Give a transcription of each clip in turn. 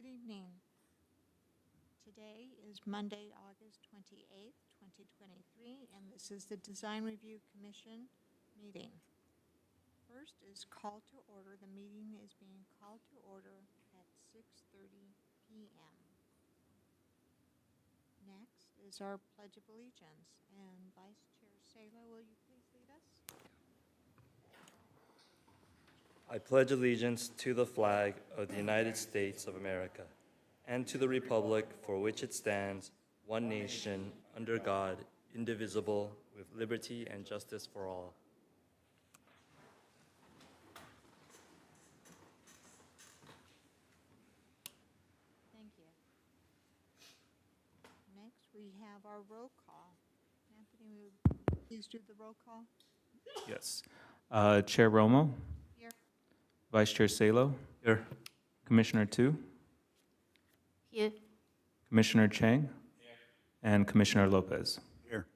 evening. Today is Monday, August 28th, 2023, and this is the Design Review Commission meeting. First is call to order. The meeting is being called to order at 6:30 p.m. Next is our Pledge of Allegiance, and Vice Chair Salo, will you please lead us? I pledge allegiance to the flag of the United States of America and to the republic for which it stands, one nation, under God, indivisible, with liberty and justice for all. Thank you. Next, we have our roll call. Anthony, will you please do the roll call? Yes. Chair Romo, Here. Vice Chair Salo, Here. Commissioner Tu, Here. Commissioner Chang, and Commissioner Lopez. Here.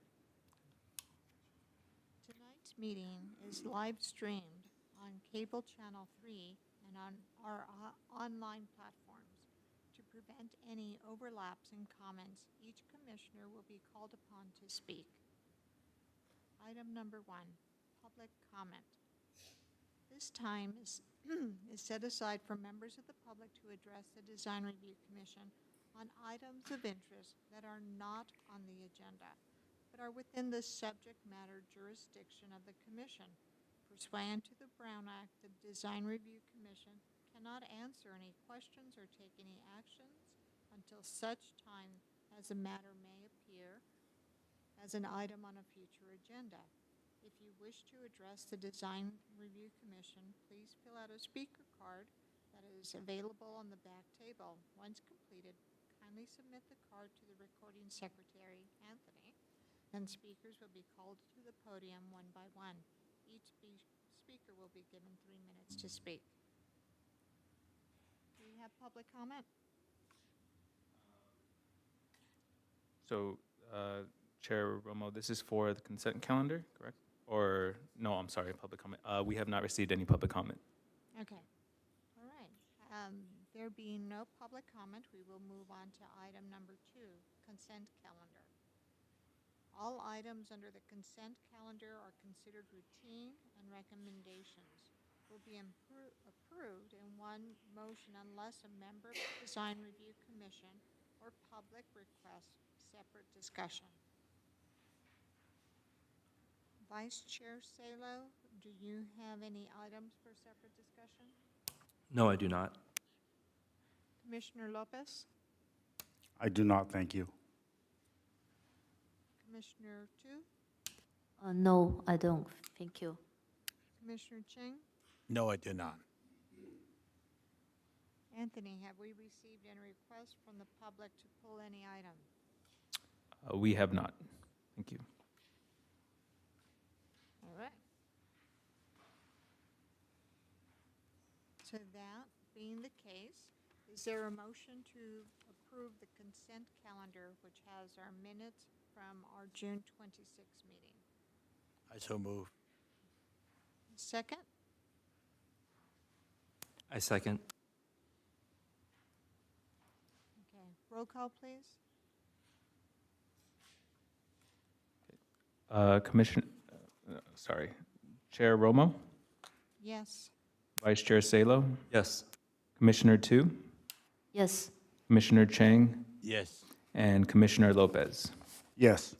Tonight's meeting is live streamed on cable channel 3 and on our online platforms. To prevent any overlaps in comments, each commissioner will be called upon to speak. Item number 1, public comment. This time is set aside for members of the public to address the Design Review Commission on items of interest that are not on the agenda, but are within the subject matter jurisdiction of the Commission. Pursuant to the Brown Act, the Design Review Commission cannot answer any questions or take any actions until such time as a matter may appear as an item on a future agenda. If you wish to address the Design Review Commission, please fill out a speaker card that is available on the back table. Once completed, kindly submit the card to the recording secretary, Anthony, and speakers will be called to the podium one by one. Each speaker will be given 3 minutes to speak. Do we have public comment? So, Chair Romo, this is for the consent calendar, correct? Or, no, I'm sorry, public comment. We have not received any public comment. Okay. All right. There being no public comment, we will move on to item number 2, consent calendar. All items under the consent calendar are considered routine, and recommendations will be approved in one motion unless a member of the Design Review Commission or public requests separate discussion. Vice Chair Salo, do you have any items for separate discussion? No, I do not. Commissioner Lopez? I do not, thank you. Commissioner Tu? No, I don't. Thank you. Commissioner Cheng? No, I do not. Anthony, have we received any requests from the public to pull any item? We have not. Thank you. All right. So that being the case, is there a motion to approve the consent calendar, which has our minutes from our June 26th meeting? I so move. Second? I second. Okay. Roll call, please. Chair Romo, Yes. Vice Chair Salo, Yes. Commissioner Tu, Yes. Commissioner Chang, Yes. and Commissioner Lopez. Yes.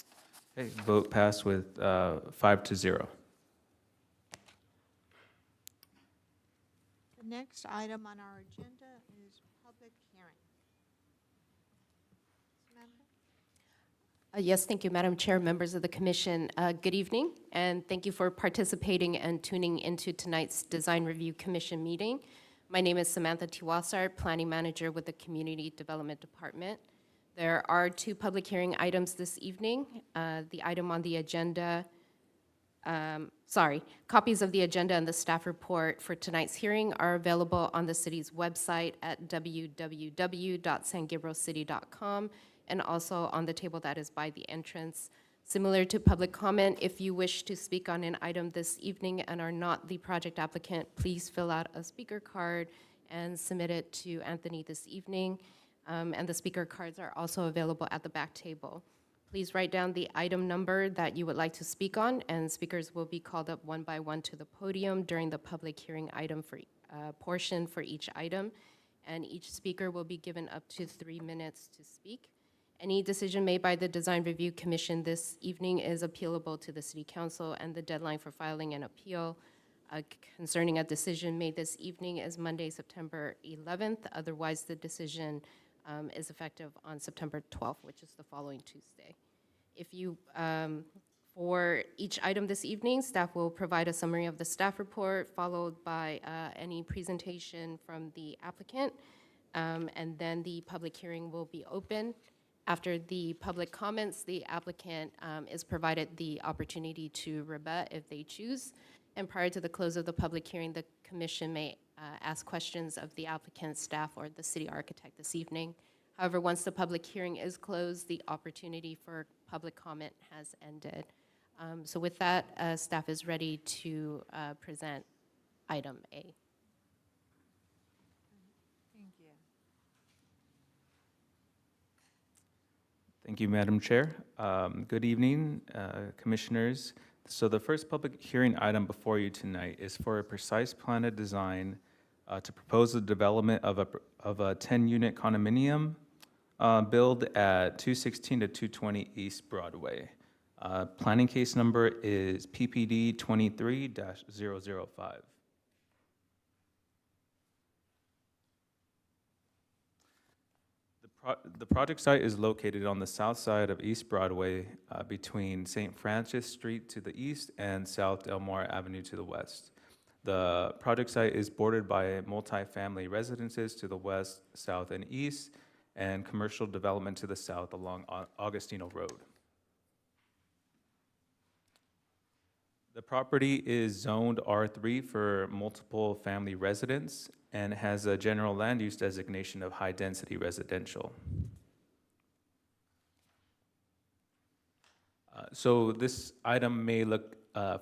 Okay, vote passed with 5-0. The next item on our agenda is public hearing. Samantha? Yes, thank you, Madam Chair, members of the Commission. Good evening, and thank you for participating and tuning into tonight's Design Review Commission meeting. My name is Samantha Tiwasar, Planning Manager with the Community Development Department. There are 2 public hearing items this evening. The item on the agenda, copies of the agenda and the staff report for tonight's hearing are available on the city's website at www.sangabrielcity.com and also on the table that is by the entrance. Similar to public comment, if you wish to speak on an item this evening and are not the project applicant, please fill out a speaker card and submitted to Anthony this evening. And the speaker cards are also available at the back table. Please write down the item number that you would like to speak on, and speakers will be called up one by one to the podium during the public hearing item portion for each item. And each speaker will be given up to 3 minutes to speak. Any decision made by the Design Review Commission this evening is appealable to the City Council, and the deadline for filing an appeal concerning a decision made this evening is Monday, September 11th. Otherwise, the decision is effective on September 12th, which is the following Tuesday. If you, for each item this evening, staff will provide a summary of the staff report, followed by any presentation from the applicant, and then the public hearing will be open. After the public comments, the applicant is provided the opportunity to rebut if they choose. And prior to the close of the public hearing, the commission may ask questions of the applicant, staff, or the city architect this evening. However, once the public hearing is closed, the opportunity for public comment has ended. So with that, staff is ready to present item A. Thank you. Thank you, Madam Chair. Good evening, Commissioners. So the first public hearing item before you tonight is for a precise plan of design to propose the development of a 10-unit condominium build at 216 to 220 East Broadway. Planning case number is PPD 23-005. The project site is located on the south side of East Broadway between St. Francis Street to the east and South Delmar Avenue to the west. The project site is bordered by multifamily residences to the west, south, and east, and commercial development to the south along Augustino Road. The property is zoned R3 for multiple family residence and has a general land use designation of high-density residential. So this item may look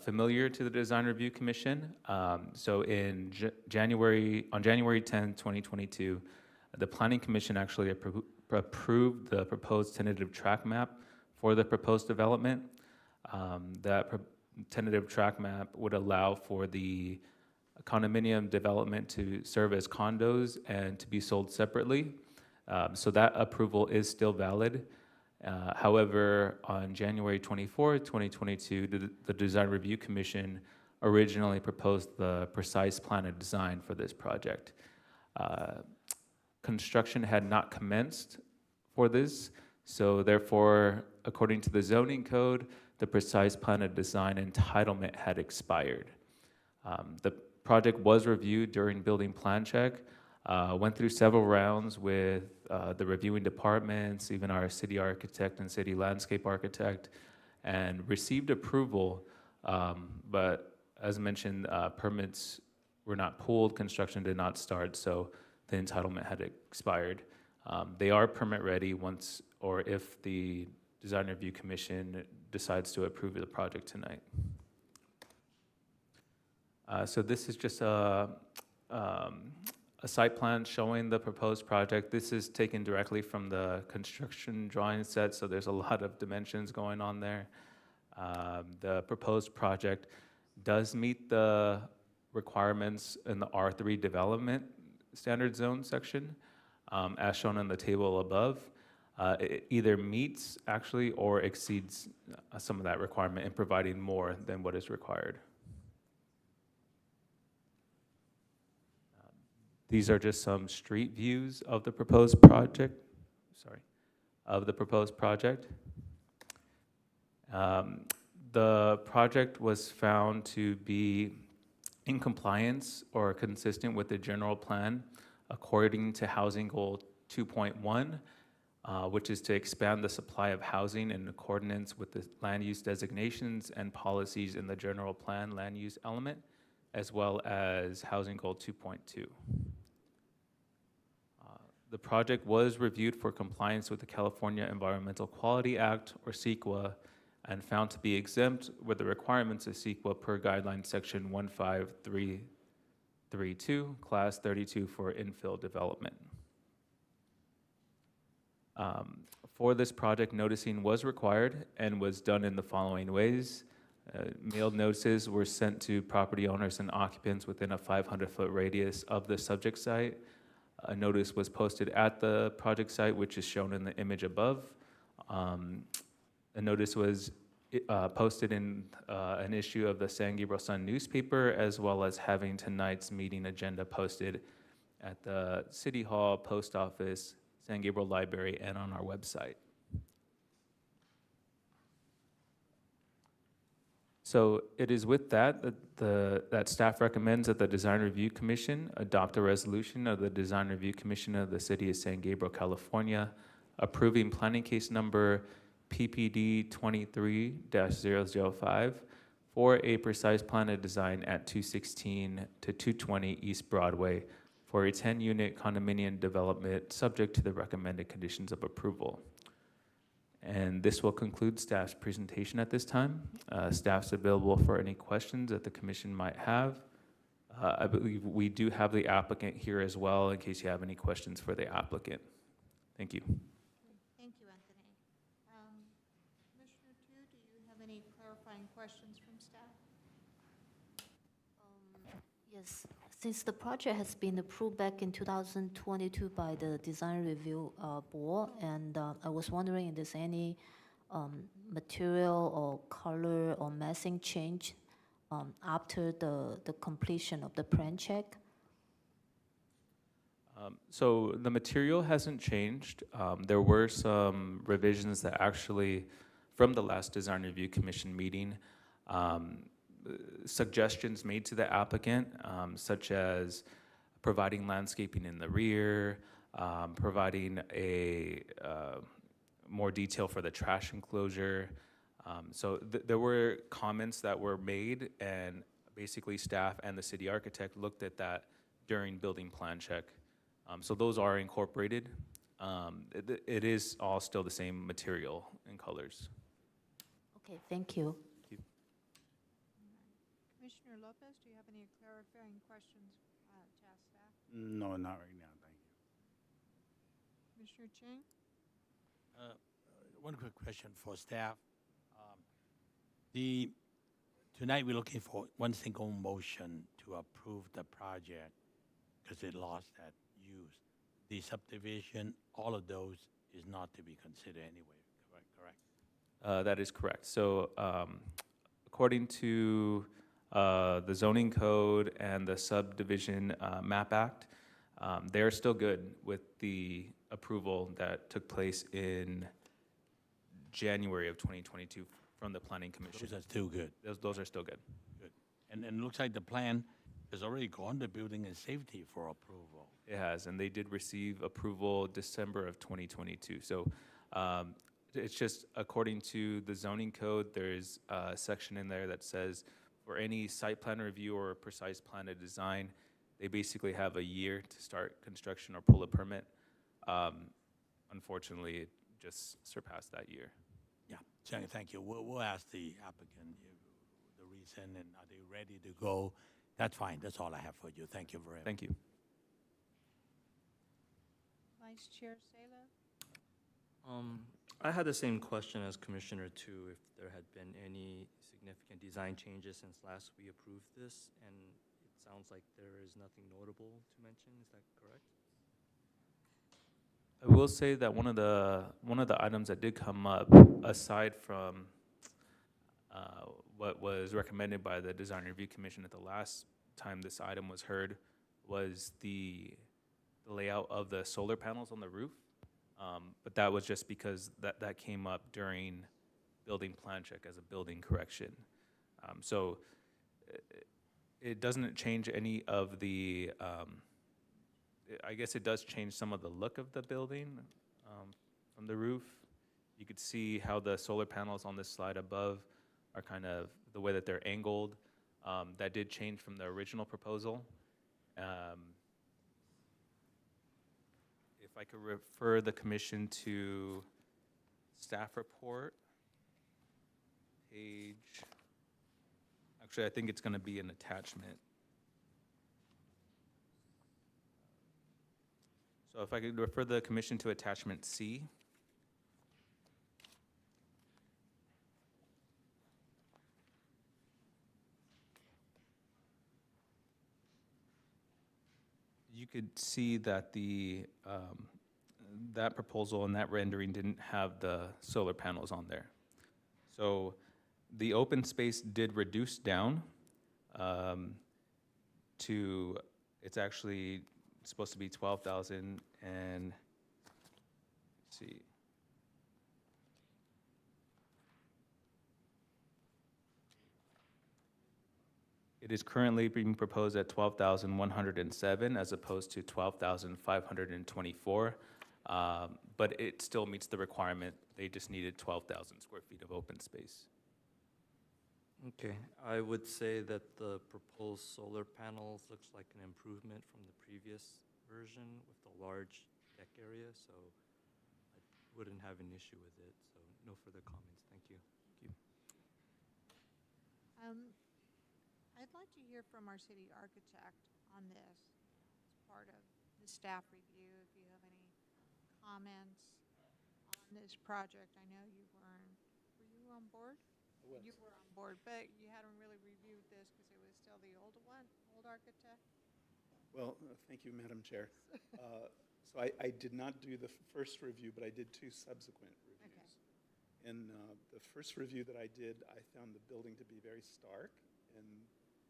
familiar to the Design Review Commission. So in January 10, 2022, the Planning Commission actually approved the proposed tentative track map for the proposed development. That tentative track map would allow for the condominium development to serve as condos and to be sold separately. So that approval is still valid. However, on January 24, 2022, the Design Review Commission originally proposed the precise plan of design for this project. Construction had not commenced for this, so therefore, according to the zoning code, the precise plan of design entitlement had expired. The project was reviewed during building plan check, went through several rounds with the reviewing departments, even our city architect and city landscape architect, and received approval, but as mentioned, permits were not pulled, construction did not start, so the entitlement had expired. They are permit ready once or if the Design Review Commission decides to approve the project tonight. So this is just a site plan showing the proposed project. This is taken directly from the construction drawing set, so there's a lot of dimensions going on there. The proposed project does meet the requirements in the R3 development standard zone section, as shown in the table above. It either meets actually or exceeds some of that requirement in providing more than what is required. These are just some street views of the proposed project. The project was found to be in compliance or consistent with the general plan according to Housing Goal 2.1, which is to expand the supply of housing in accordance with the land use designations and policies in the general plan land use element, as well as Housing Goal 2.2. The project was reviewed for compliance with the California Environmental Quality Act, or CEQA, and found to be exempt with the requirements of CEQA per guideline section 153 32, Class 32 for infill development. For this project, noticing was required and was done in the following ways. Mailed notices were sent to property owners and occupants within a 500-foot radius of the subject site. A notice was posted at the project site, which is shown in the image above. A notice was posted in an issue of the San Gabriel Sun newspaper, as well as having tonight's meeting agenda posted at the City Hall, Post Office, San Gabriel Library, and on our website. So it is with that that staff recommends that the Design Review Commission adopt a resolution of the Design Review Commission of the City of San Gabriel, California, approving planning case number PPD 23-005 for a precise plan of design at 216 to 220 East Broadway for a 10-unit condominium development subject to the recommended conditions of approval. And this will conclude staff's presentation at this time. Staff's available for any questions that the commission might have. I believe we do have the applicant here as well in case you have any questions for the applicant. Thank you. Thank you, Anthony. Commissioner Tu, do you have any clarifying questions from staff? Yes, since the project has been approved back in 2022 by the Design Review Board, and I was wondering if there's any material or color or massing change after the completion of the plan check? So the material hasn't changed. There were some revisions that actually, from the last Design Review Commission meeting, suggestions made to the applicant, such as providing landscaping in the rear, providing a more detail for the trash enclosure. So there were comments that were made, and basically staff and the city architect looked at that during building plan check. So those are incorporated. It is all still the same material and colors. Okay, thank you. Commissioner Lopez, do you have any clarifying questions to ask staff? No, not right now, thank you. Commissioner Chang? One quick question for staff. Tonight we're looking for one single motion to approve the project because it lost that use. The subdivision, all of those is not to be considered anyway, correct? That is correct. So according to the zoning code and the subdivision map act, they're still good with the approval that took place in January of 2022 from the Planning Commission. Those are still good. Those are still good. Good. And it looks like the plan has already gone to building and safety for approval. It has, and they did receive approval December of 2022. So it's just according to the zoning code, there's a section in there that says for any site plan review or precise plan of design, they basically have a year to start construction or pull a permit. Unfortunately, it just surpassed that year. Yeah, thank you. We'll ask the applicant the reason and are they ready to go. That's fine. That's all I have for you. Thank you very much. Thank you. Vice Chair Saylor? I had the same question as Commissioner Tu, if there had been any significant design changes since last we approved this, and it sounds like there is nothing notable to mention. Is that correct? I will say that one of the items that did come up, aside from what was recommended by the Design Review Commission at the last time this item was heard, was the layout of the solar panels on the roof. But that was just because that came up during building plan check as a building correction. So it doesn't change any of the, I guess it does change some of the look of the building from the roof. You could see how the solar panels on this slide above are kind of the way that they're angled. That did change from the original proposal. If I could refer the commission to staff report, page, actually I think it's going to be an attachment. So if I could refer the commission to attachment C. You could see that that proposal and that rendering didn't have the solar panels on there. So the open space did reduce down to, it's actually supposed to be 12,000 and, let's see. It is currently being proposed at 12,107 as opposed to 12,524. But it still meets the requirement. They just needed 12,000 square feet of open space. Okay, I would say that the proposed solar panels looks like an improvement from the previous version with the large deck area, so I wouldn't have an issue with it. So no further comments. Thank you. I'd like to hear from our city architect on this as part of the staff review. If you have any comments on this project, I know you weren't. Were you on board? You were on board, but you hadn't really reviewed this because it was still the old one, old architect. Well, thank you, Madam Chair. So I did not do the first review, but I did two subsequent reviews. Okay. And the first review that I did, I found the building to be very stark, and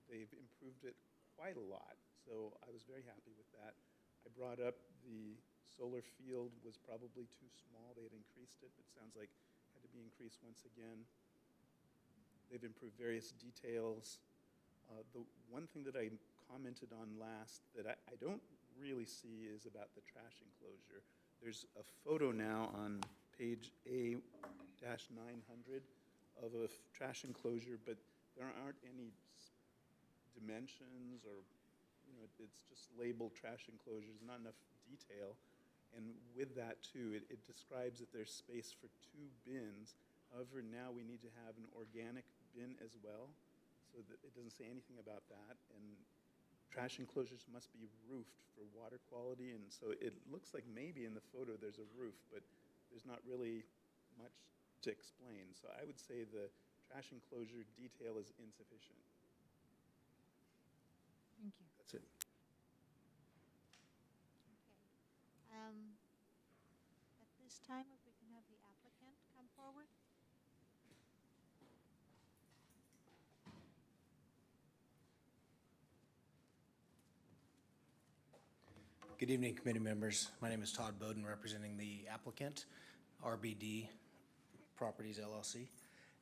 they've improved it quite a lot. So I was very happy with that. I brought up the solar field was probably too small. They had increased it, but it sounds like it had to be increased once again. They've improved various details. The one thing that I commented on last that I don't really see is about the trash enclosure. There's a photo now on page A-900 of a trash enclosure, but there aren't any dimensions or, it's just labeled trash enclosures, not enough detail. And with that too, it describes that there's space for 2 bins. However, now we need to have an organic bin as well, so that it doesn't say anything about that. And trash enclosures must be roofed for water quality, and so it looks like maybe in the photo there's a roof, but there's not really much to explain. So I would say the trash enclosure detail is insufficient. Thank you. That's it. Okay. At this time, if we can have the applicant come forward. Good evening, committee members. My name is Todd Bowden, representing the applicant, RBD Properties LLC.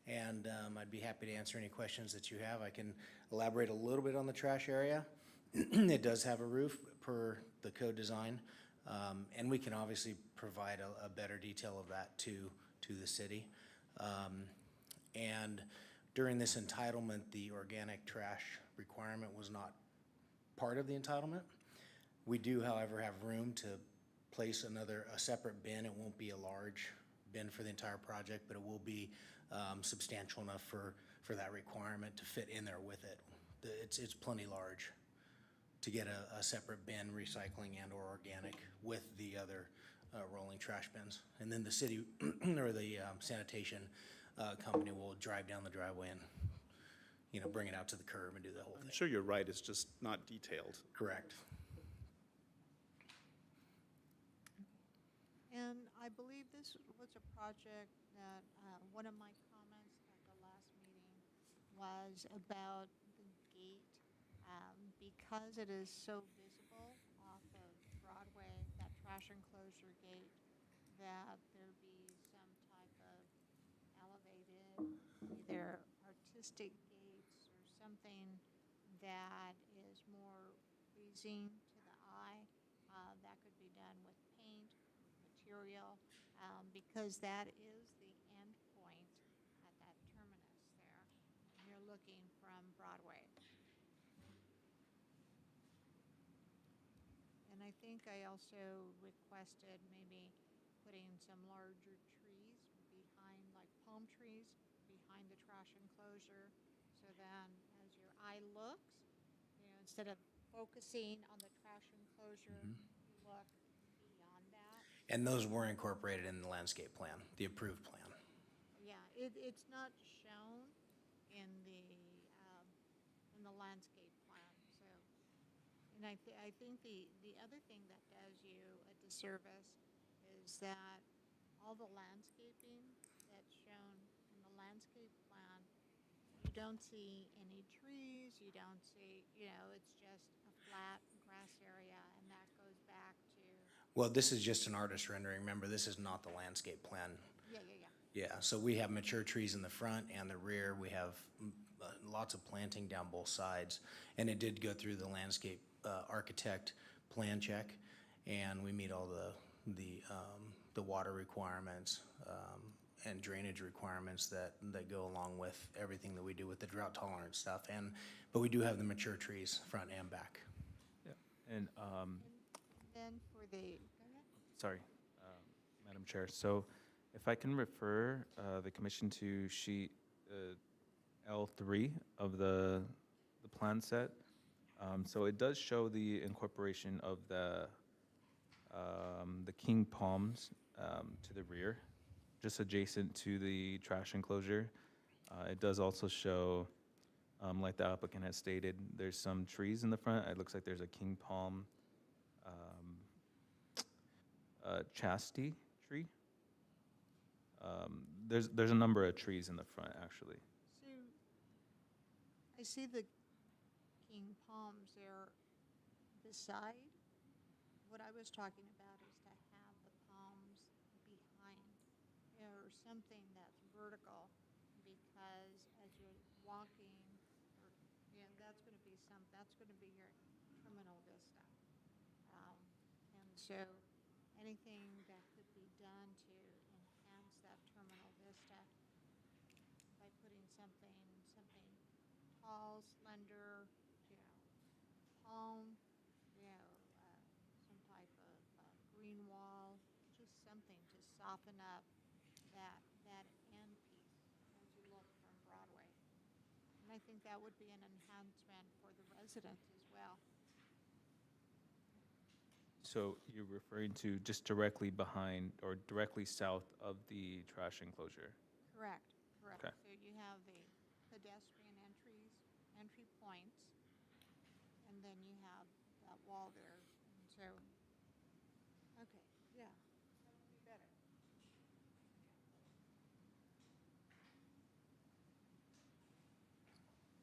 And I'd be happy to answer any questions that you have. I can elaborate a little bit on the trash area. It does have a roof per the code design. And we can obviously provide a better detail of that to the city. And during this entitlement, the organic trash requirement was not part of the entitlement. We do, however, have room to place a separate bin. It won't be a large bin for the entire project, but it will be substantial enough for that requirement to fit in there with it. It's plenty large to get a separate bin, recycling and or organic, with the other rolling trash bins. And then the city or the sanitation company will drive down the driveway and bring it out to the curb and do the whole I'm thing. sure you're right, it's just not detailed. Correct. And I believe this was a project that one of my comments at the last meeting was about the gate. Because it is so visible off of Broadway, that trash enclosure gate, that there be some type of elevated, either artistic gates or something that is more pleasing to the eye. That could be done with paint, material, because that is the end point at that terminus there. And you're looking from Broadway. And I think I also requested maybe putting some larger trees behind, like palm trees, behind the trash enclosure. So then as your eye looks, instead of focusing on the trash enclosure, you look And those were incorporated in the landscape plan, the approved plan. Yeah, it's not shown in the landscape plan, so. And I think the other thing that does you a disservice is that all the landscaping that's shown in the landscape plan, you don't see any trees, you don't see, it's just a flat grass area, and that goes back to, Well, this is just an artist rendering. Remember, this is not the landscape plan. yeah. Yeah, so we have mature trees in the front and the rear. We have lots of planting down both sides. And it did go through the landscape architect plan check, and we meet all the water requirements and drainage requirements that go along with everything that we do with the drought tolerant stuff. But we do have the mature trees front and back. And, And then for the, go ahead. sorry, Madam Chair. So if I can refer the commission to sheet L3 of the plan set. So it does show the incorporation of the king palms to the rear, just adjacent to the trash enclosure. It does also show, like the applicant has stated, there's some trees in the front. It looks like there's a king palm chastity tree. There's a number of trees in the front, actually. So I see the king palms there beside. What I was talking about is to have the palms behind, or something that's vertical, because as you're walking, or, that's going to be your terminal vista. And so anything that could be done to enhance that terminal vista by putting something tall, slender, palm, some type of green wall, just something to soften up that end piece as you look from Broadway. And I think that would be an enhancement for the residents as well. So you're referring to just directly behind or directly south of the trash enclosure? Correct. Okay. So you have the pedestrian entry points, and then you have that wall there. And so, okay, yeah, that would be better.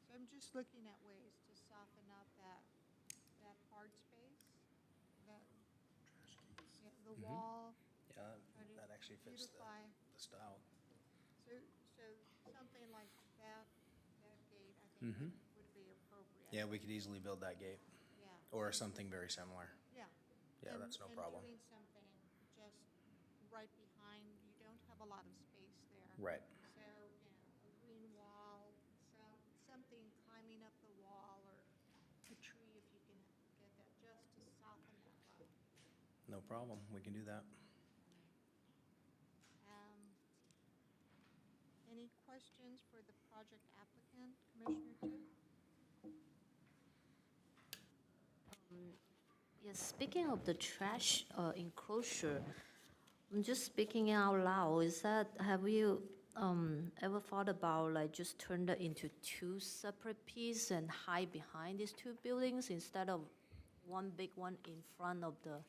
So I'm just looking at ways to soften up that hard space, the wall. Yeah, try to that actually fits beautify. the style. So something like that gate, I think would be appropriate. Yeah, we could easily build that gate Yeah. or something very similar. Yeah. Yeah, that's no problem. And doing something just right behind, you don't have a lot of space there. Right. So, a green wall, something climbing up the wall, or a tree if you can get that, just to soften that up. No problem. We can do that. Any questions for the project applicant, Commissioner Chu? Yes, speaking of the trash enclosure, I'm just speaking out loud. Have you ever thought about like just turn that into two separate pieces and hide behind these two buildings instead of one big one in front of the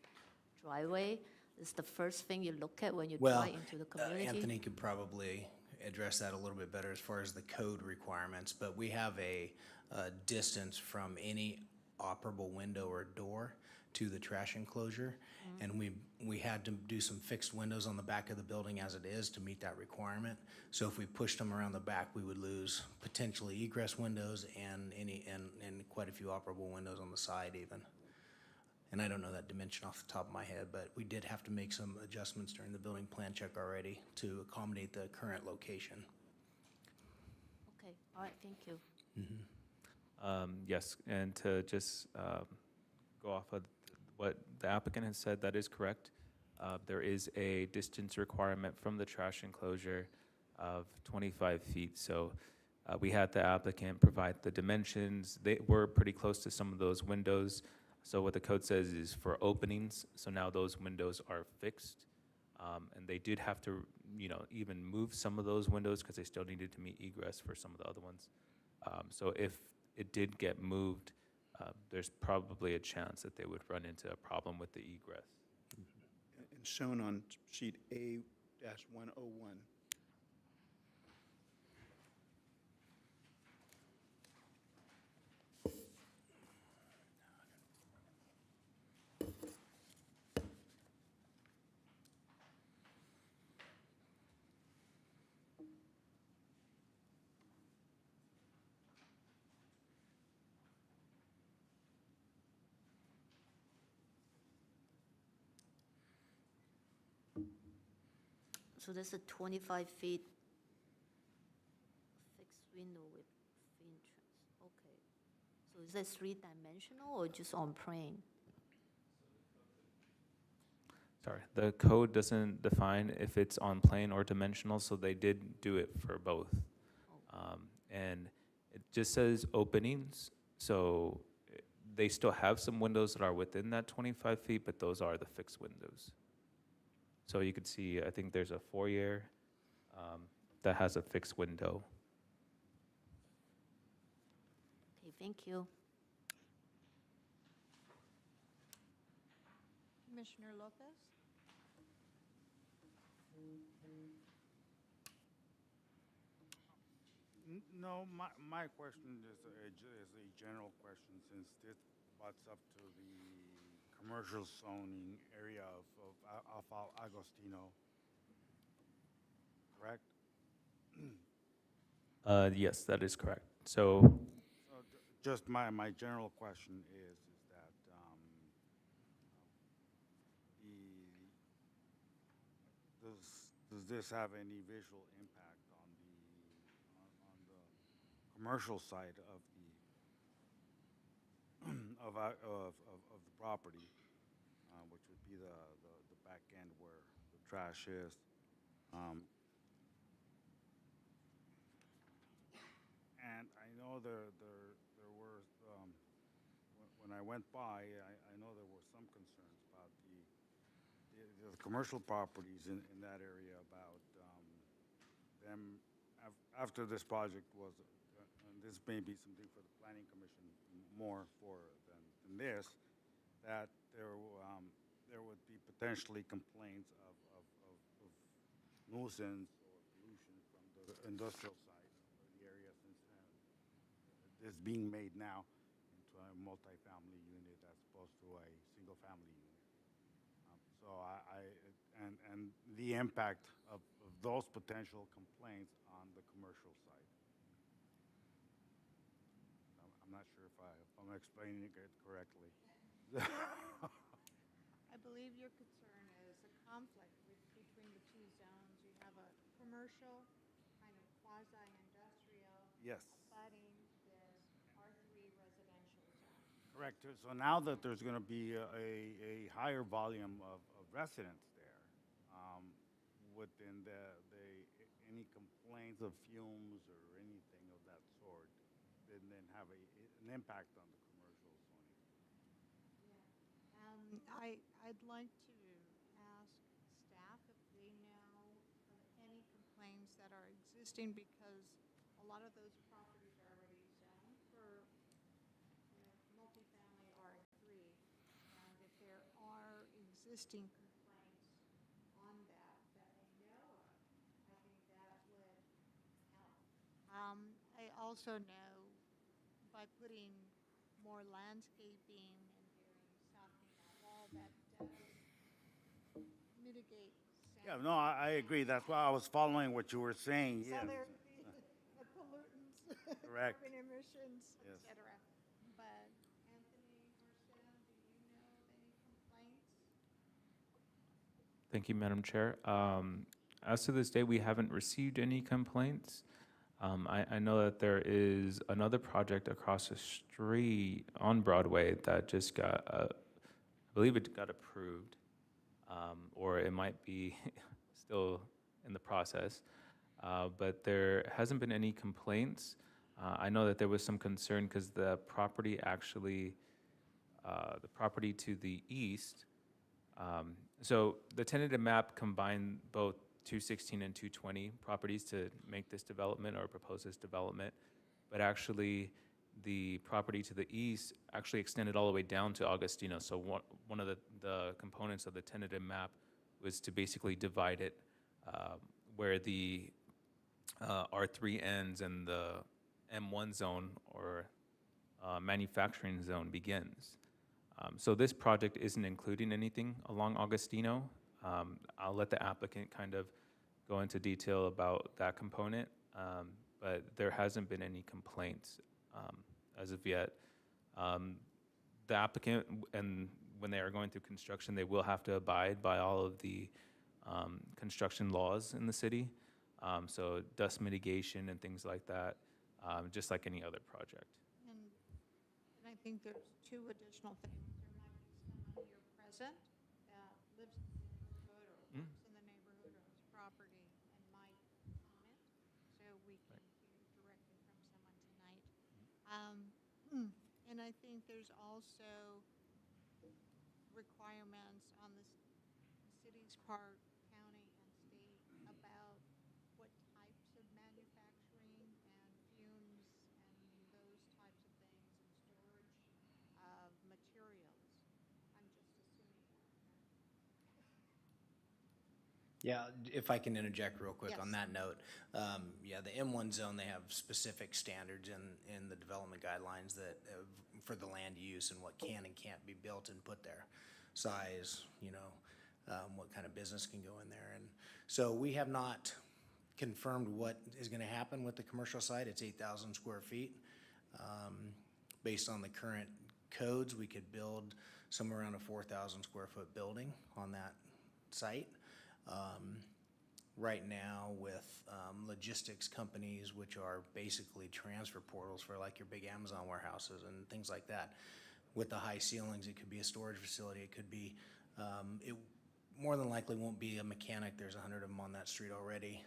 driveway? Is the first thing you look at when you drive into the community? Anthony could probably address that a little bit better as far as the code requirements, but we have a distance from any operable window or door to the trash enclosure, and we had to do some fixed windows on the back of the building as it is to meet that requirement. So if we pushed them around the back, we would lose potentially egress windows and quite a few operable windows on the side even. And I don't know that dimension off the top of my head, but we did have to make some adjustments during the building plan check already to accommodate the current location. Okay, all right, thank you. Yes, and to just go off of what the applicant has said, that is correct. There is a distance requirement from the trash enclosure of 25 feet. So we had the applicant provide the dimensions. They were pretty close to some of those windows. So what the code says is for openings, so now those windows are fixed. And they did have to, even move some of those windows because they still needed to meet egress for some of the other ones. So if it did get moved, there's probably a chance that they would run into a problem with the egress. And shown on sheet A-101. So that's a 25 feet fixed window with entrance. Okay. So is that three-dimensional or just on plane? Sorry, the code doesn't define if it's on plane or dimensional, so they did do it for both. And it just says openings, so they still have some windows that are within that 25 feet, but those are the fixed windows. So you could see, I think there's a foyer that has a fixed window. Okay, thank you. Commissioner Lopez? No, my question is a general question, since this butts up to the commercial zoning area of Agostino, correct? Yes, that is correct. So So just my general question is that does this have any visual impact on the commercial side of the of the property, which would be the back end where the trash is? And I know there were, when I went by, I know there were some concerns about the commercial properties in that area, about them, after this project was, and this may be something for the planning commission more than this, that there would be potentially complaints of nuisance or pollution from the industrial side of the area, since it's being made now into a multifamily unit as opposed to a single-family unit. So and the impact of those potential complaints on the commercial side. I'm not sure if I'm explaining it correctly. I believe your concern is a conflict between the two zones. You have a commercial, kind of quasi-industrial, Yes. abutting this R3 residential zone. Correct. So now that there's going to be a higher volume of residents there, within any complaints of fumes or anything of that sort, then have an impact on the commercial zoning. I'd like to ask staff if they know of any complaints that are existing, because a lot of those properties are already zoned for, multifamily R3. And if there are existing complaints on that they know of, I think that would help. I also know by putting more landscaping and doing softening that wall, that does mitigate Yeah, sound. no, I agree. That's why I was following what you were saying. Yes. Other the pollutants, Correct. carbon emissions, Yes. etc. But Anthony or Sam, do you know of any complaints? thank you, Madam Chair. As to this day, we haven't received any complaints. I know that there is another project across the street on Broadway that just got, I believe it got approved, or it might be still in the process. But there hasn't been any complaints. I know that there was some concern because the property actually the property to the east, so the tentative map combined both 216 and 220 properties to make this development or propose this development, but actually the property to the east actually extended all the way down to Augustino. So one of the components of the tentative map was to basically divide it where the R3 ends and the M1 zone or manufacturing zone begins. So this project isn't including anything along Augustino. I'll let the applicant kind of go into detail about that component, but there hasn't been any complaints as of yet. The applicant, and when they are going through construction, they will have to abide by all of the construction laws in the city. So dust mitigation and things like that, just like any other project. And I think there's two additional things. There might be someone here present that lives in the neighborhood or works in the neighborhood or owns property and might comment, so we can hear directly from someone tonight. And I think there's also requirements on the city's part, county, and state about what types of manufacturing and fumes and those types of things and storage of materials. I'm just assuming that. Yeah, if I can interject real quick on Yes. that note. Yeah, the M1 zone, they have specific standards in the development guidelines that, for the land use and what can and can't be built and put there. Size, what kind of business can go in there. And so we have not confirmed what is gonna happen with the commercial site. It's 8,000 square feet. Based on the current codes, we could build somewhere around a 4,000 square foot building on that site. Right now with logistics companies, which are basically transfer portals for like your big Amazon warehouses and things like that. With the high ceilings, it could be a storage facility, it could be, it more than likely won't be a mechanic, there's 100 of them on that street already.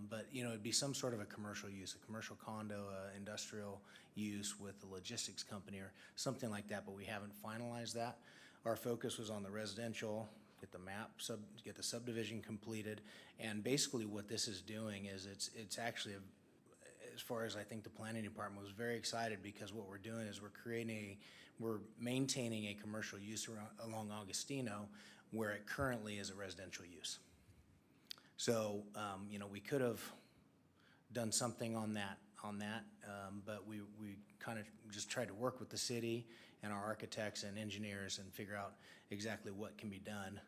But it'd be some sort of a commercial use, a commercial condo, industrial use with a logistics company or something like that, but we haven't finalized that. Our focus was on the residential, get the map, get the subdivision completed, and basically what this is doing is it's actually, as far as I think the planning department was very excited because what we're doing is we're maintaining a commercial use along Augustino where it currently is a residential use. So, we could have done something on that, but we kind of just tried to work with the city and our architects and engineers and figure out exactly what can be done.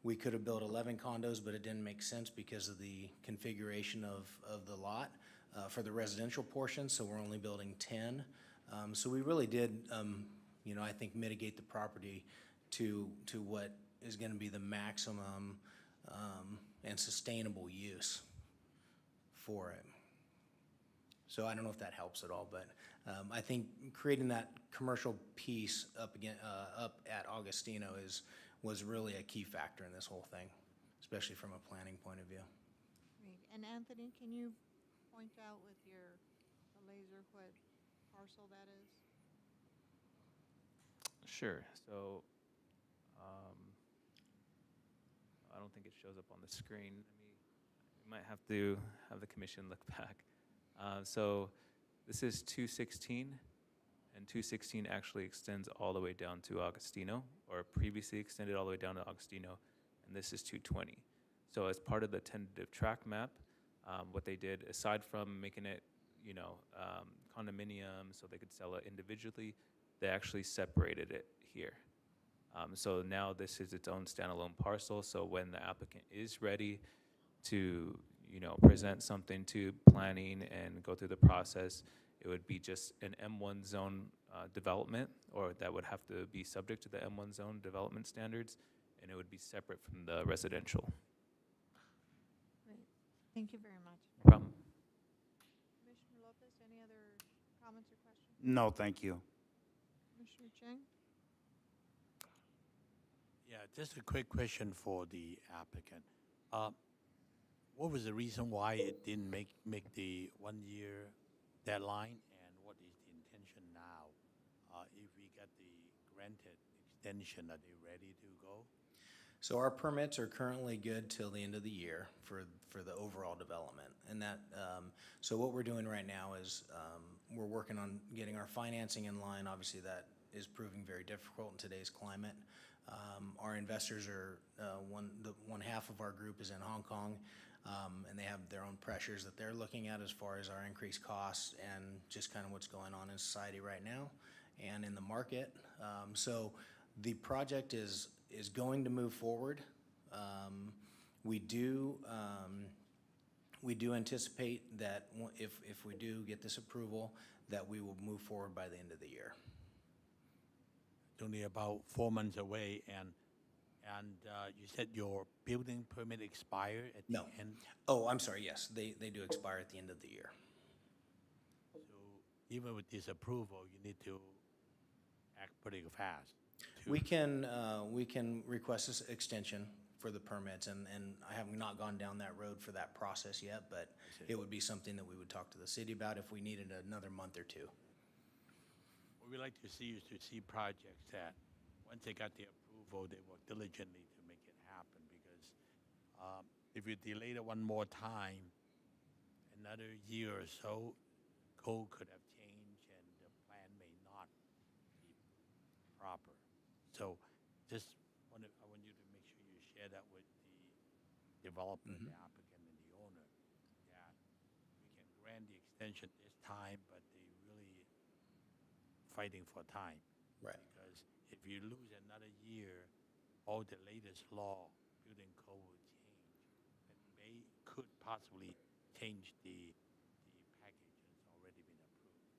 We could have built 11 condos, but it didn't make sense because of the configuration of the lot for the residential portion, so we're only building 10. So we really did, I think mitigate the property to what is gonna be the maximum and sustainable use for it. So I don't know if that helps at all, but I think creating that commercial piece up at Augustino was really a key factor in this whole thing, especially from a planning point of view. Great. And Anthony, can you point out with the laser what parcel that is? Sure. So I don't think it shows up on the screen. We might have to have the commission look back. So this is 216, and 216 actually extends all the way down to Augustino, or previously extended all the way down to Augustino, and this is 220. So as part of the tentative track map, what they did, aside from making it, condominium so they could sell it individually, they actually separated it here. So now this is its own standalone parcel, so when the applicant is ready to, present something to planning and go through the process, it would be just an M1 zone development, or that would have to be subject to the M1 zone development standards, and it would be separate from the residential. Great. Thank you very much. No problem. Commissioner Lopez, any other comments or questions? No, thank you. Commissioner Chang? Yeah, just a quick question for the applicant. What was the reason why it didn't make the 1-year deadline, and what is the intention now? If we get the granted extension, are they ready to go? So our permits are currently good till the end of the year for the overall development. And that, so what we're doing right now is, we're working on getting our financing in line. Obviously, that is proving very difficult in today's climate. Our investors are, one half of our group is in Hong Kong, and they have their own pressures that they're looking at as far as our increased costs and just kind of what's going on in society right now and in the market. So the project is going to move forward. We do anticipate that if we do get this approval, that we will move forward by the end of the year. It's only about 4 months away, and you said your building permit expired at the No. end? Oh, I'm sorry, yes, they do expire at the end of the year. So even with this approval, you need to act pretty fast. We can request this extension for the permits, and I have not gone down that road for that process yet, but it would be something that we would talk to the city about if we needed another month or two. What we like to see is to see projects that, once they got the approval, they work diligently to make it happen, because if you delay it one more time, another year or so, code could have changed and the plan may not be proper. So just I want you to make sure you share that with the developer, the applicant, and the owner, that we can grant the extension this time, but they really fighting for time. Right. Because if you lose another year, all the latest law, building code will change, and could possibly change the package that's already been approved.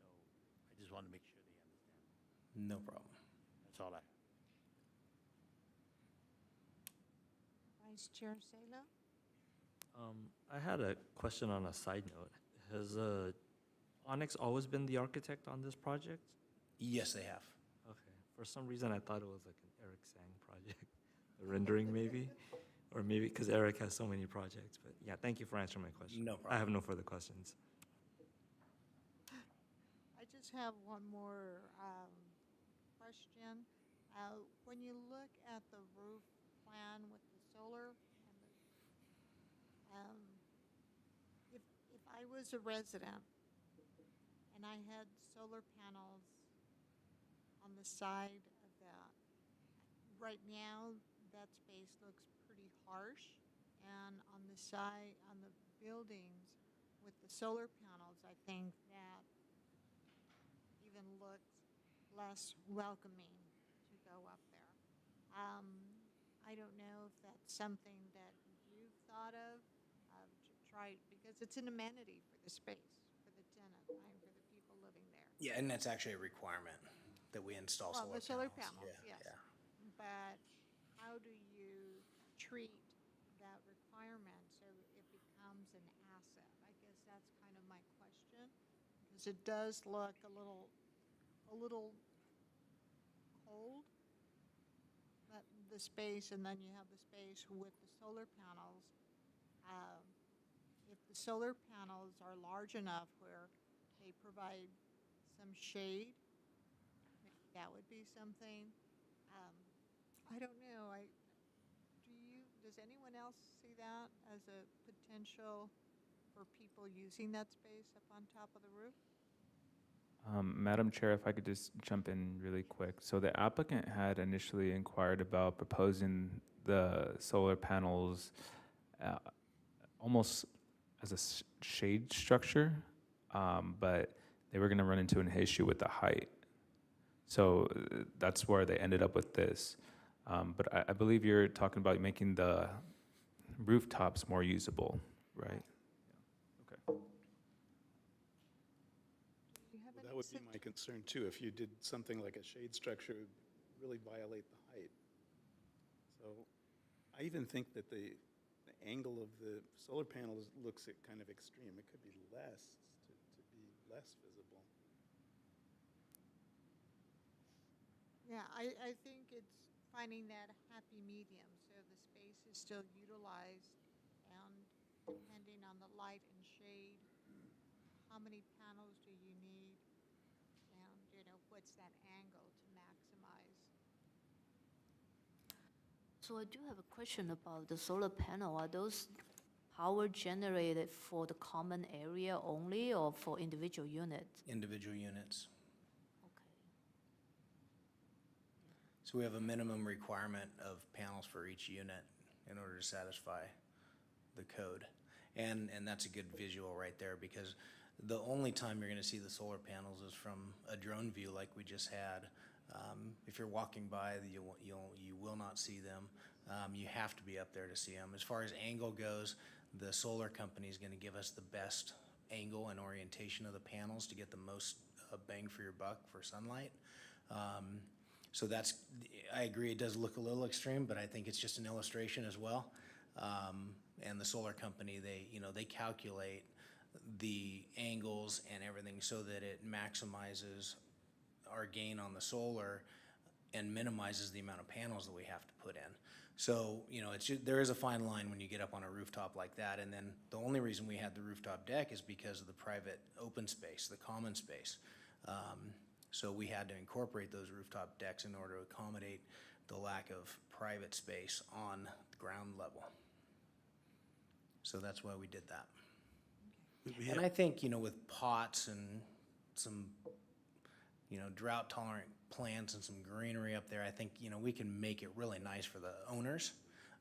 So I just want to make sure they understand. No problem. That's all I have. Vice Chair Salo? I had a question on a side note. Has Onyx always been the architect on this project? Yes, they have. Okay. For some reason, I thought it was like an Eric Sang project, a rendering maybe, or maybe because Eric has so many projects. But yeah, thank you for answering my question. No I problem. have no further questions. I just have one more question. When you look at the roof plan with the solar and if I was a resident and I had solar panels on the side of that, right now that space looks pretty harsh, and on the side on the buildings with the solar panels, I think that even looks less welcoming to go up there. I don't know if that's something that you've thought of to try, because it's an amenity for the space, for the tenant, and for the people living there. Yeah, and that's actually a requirement that we install Well, the solar panels. panels, Yeah, yes. yeah. But how do you treat that requirement so it becomes an asset? I guess that's kind of my question, because it does look a little cold, but the space, and then you have the space with the solar panels. If the solar panels are large enough where they provide some shade, maybe that would be something. I don't know. Does anyone else see that as a potential for people using that space up on top of the roof? Madam Chair, if I could just jump in really quick. So the applicant had initially inquired about proposing the solar panels almost as a shade structure, but they were going to run into an issue with the height. So that's where they ended up with this. But I believe you're talking about making the rooftops more usable, right? Yeah. Okay. Do you have Well, any that would be my concern too. If you did something like a shade structure, it would really violate the height. So I even think that the angle of the solar panels looks kind of extreme. It could be less to be less visible. Yeah, I think it's finding that happy medium so the space is still utilized, and depending on the light and shade, how many panels do you need, and what's that angle to maximize So I do have a question about the solar panel. Are those power generated for the common area only or for individual units? Individual units. Okay. So we have a minimum requirement of panels for each unit in order to satisfy the code. And that's a good visual right there, because the only time you're gonna see the solar panels is from a drone view like we just had. If you're walking by, you will not see them. You have to be up there to see them. As far as angle goes, the solar company is gonna give us the best angle and orientation of the panels to get the most bang for your buck for sunlight. So that's, I agree, it does look a little extreme, but I think it's just an illustration as well. And the solar company, they calculate the angles and everything so that it maximizes our gain on the solar and minimizes the amount of panels that we have to put in. So, there is a fine line when you get up on a rooftop like that. And then the only reason we had the rooftop deck is because of the private open space, the common space. So we had to incorporate those rooftop decks in order to accommodate the lack of private space on the ground level. So that's why we did that. And I think, with pots and some, drought tolerant plants and some greenery up there, I think, we can make it really nice for the owners.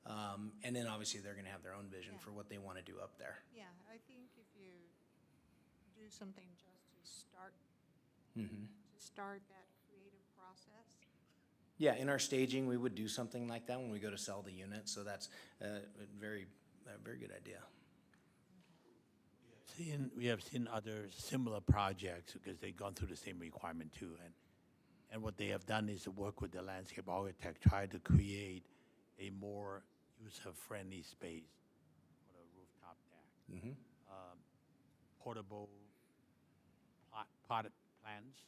And then obviously they're gonna have their own vision for what they wanna do up there. Yeah, I think if you do something just to start, that creative process. Yeah, in our staging, we would do something like that when we go to sell the unit, so that's a very good idea. We have seen other similar projects because they've gone through the same requirement too. And what they have done is to work with the landscape architect, try to create a more user-friendly space for the rooftop deck. Portable potted plants,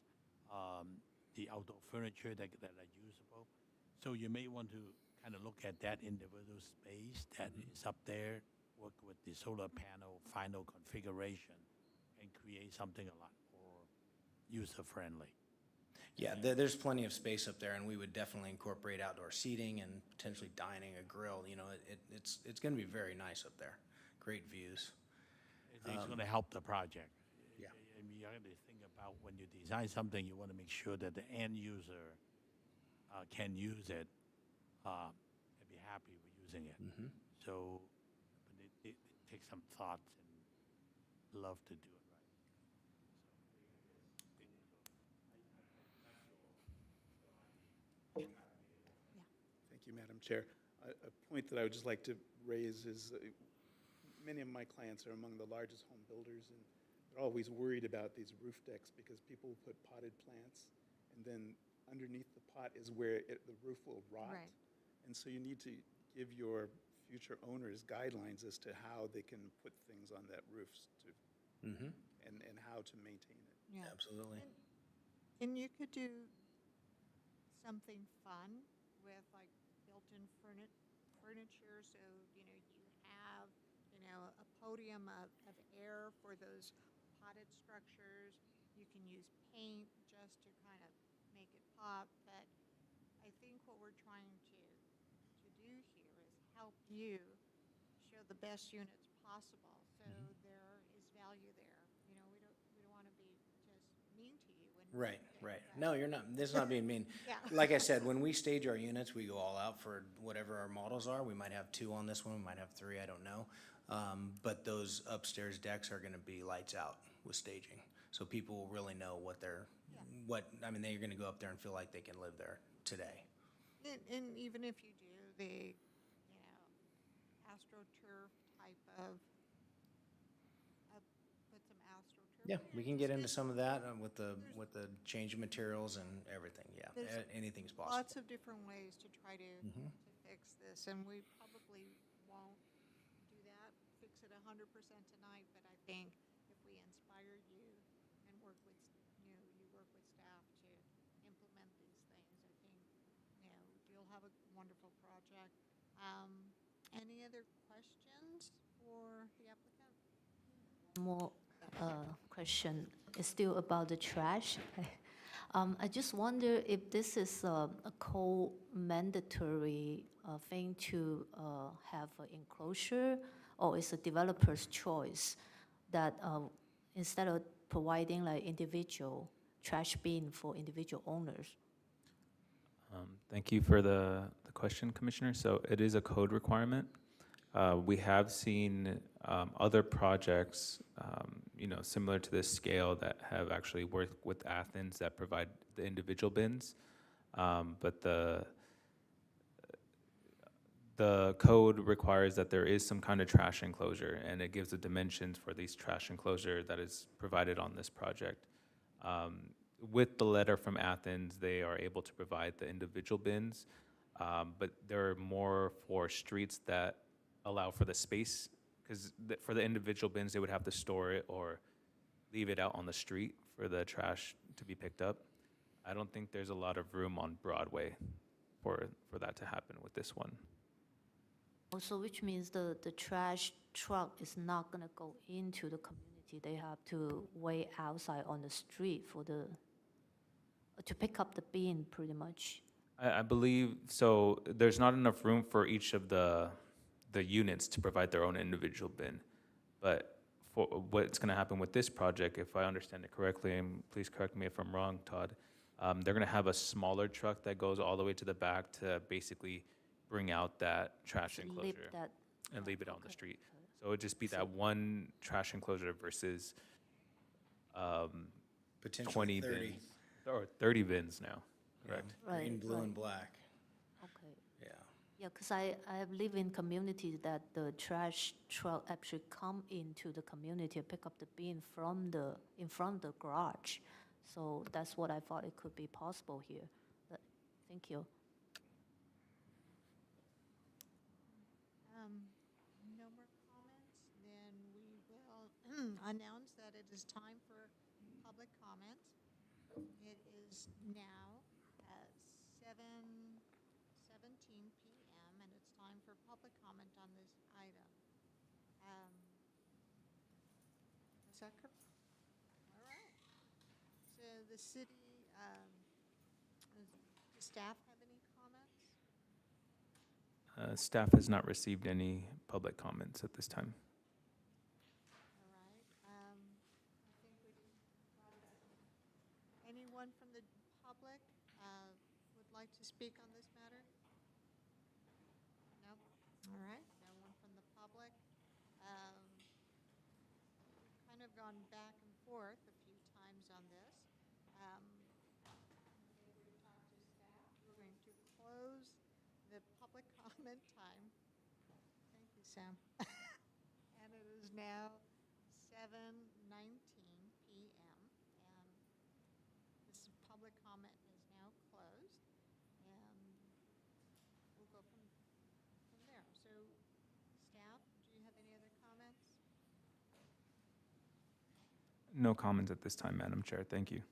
the outdoor furniture that are usable. So you may want to kind of look at that individual space that is up there, work with the solar panel final configuration, and create something a lot more user-friendly. Yeah, there's plenty of space up there, and we would definitely incorporate outdoor seating and potentially dining, a grill. It's gonna be very nice up there. Great views. It's going to help the project. Yeah. I mean, you have to think about when you design something, you want to make sure that the end user can use it and be happy with using it. So but it takes some thought and love to do it right. Thank you, Madam Chair. A point that I would just like to raise is many of my clients are among the largest home builders, and they're always worried about these roof decks because people put potted plants, and then underneath the pot is where the roof will rot. Right. And so you need to give your future owners guidelines as to how they can put things on that roof to, and how to maintain it. Yeah. Absolutely. And you could do something fun with like built-in furniture, so, you have, a podium of air for those potted structures. You can use paint just to kind of make it pop, but I think what we're trying to do here is help you show the best units possible, so there is value there. We don't want to be just mean to you when Right. but- No, you're not, this is not being mean. Yeah. Like I said, when we stage our units, we go all out for whatever our models are. We might have 2 on this one, we might have 3, I don't know. But those upstairs decks are gonna be lights out with staging. So people will really know what they're gonna go up there and feel like they can live there today. And even if you do the, AstroTurf type of, put some AstroTurf. Yeah, we can get into Just- some of that with the change of materials and everything, yeah. There's Anything's possible. Lots of different ways to try to fix this, and we probably won't do that, fix it 100% tonight, but I think if we inspire you and work with, you work with staff to implement these things, I think, you'll have a wonderful project. Any other questions for the applicant? More question is still about the trash. I just wonder if this is a co-mandatory thing to have an enclosure, or it's a developer's choice that instead of providing like individual trash bin for individual owners. Thank you for the question, Commissioner. So it is a code requirement. We have seen other projects, similar to this scale that have actually worked with Athens that provide the individual bins. But the code requires that there is some kind of trash enclosure, and it gives the dimensions for these trash enclosure that is provided on this project. With the letter from Athens, they are able to provide the individual bins, but they're more for streets that allow for the space, because for the individual bins, they would have to store it or leave it out on the street for the trash to be picked up. I don't think there's a lot of room on Broadway for that to happen with this one. Also, which means the trash truck is not gonna go into the community. They have to wait outside on the street for to pick up the bin, pretty much. I believe, so there's not enough room for each of the units to provide their own individual bin. But for what's gonna happen with this project, if I understand it correctly, and please correct me if I'm wrong, Todd, they're gonna have a smaller truck that goes all the way to the back to basically bring out that trash To enclosure leave that, and leave it out on the okay, street. okay. So it would just be that one trash enclosure versus 20 Potentially 30, bins, or 30 bins now, correct? Right, green, blue, right. and black. Okay. Yeah. Yeah, because I have lived in communities that the trash truck actually come into the community and pick up the bin in front of the garage. So that's what I thought it could be possible here. But thank you. No more comments, then we will announce that it is time for public comment. It is now at 7:17 p.m. and it's time for public comment on this item. Is that correct? All right. So the city, does staff have any comments? Staff has not received any public comments at this time. All right. I think we did. Anyone from the public would like to speak on this matter? No? All right. No one from the public. We've kind of gone back and forth a few times on this. We've talked to staff. We're going to close the public comment time. Thank you, Sam. And it is now 7:19 p.m. and this public comment is now closed, and we'll go from there. So, staff, do you have any other comments? No comments at this time, Madam Chair. Thank you.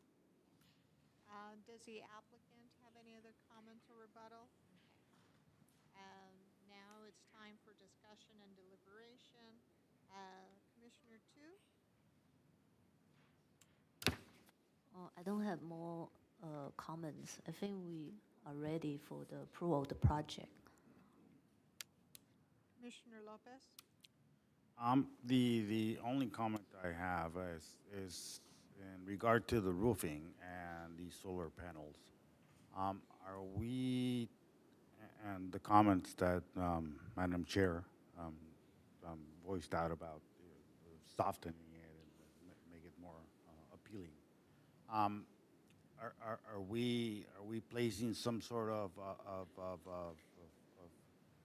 Does the applicant have any other comments or rebuttal? Okay. Now it's time for discussion and deliberation. Commissioner Tu? I don't have more comments. I think we are ready for the approval of the project. Commissioner Lopez? The only comment I have is in regard to the roofing and the solar panels. Are we, and the comments that Madam Chair voiced out about softening it and make it more appealing. Are we placing some sort of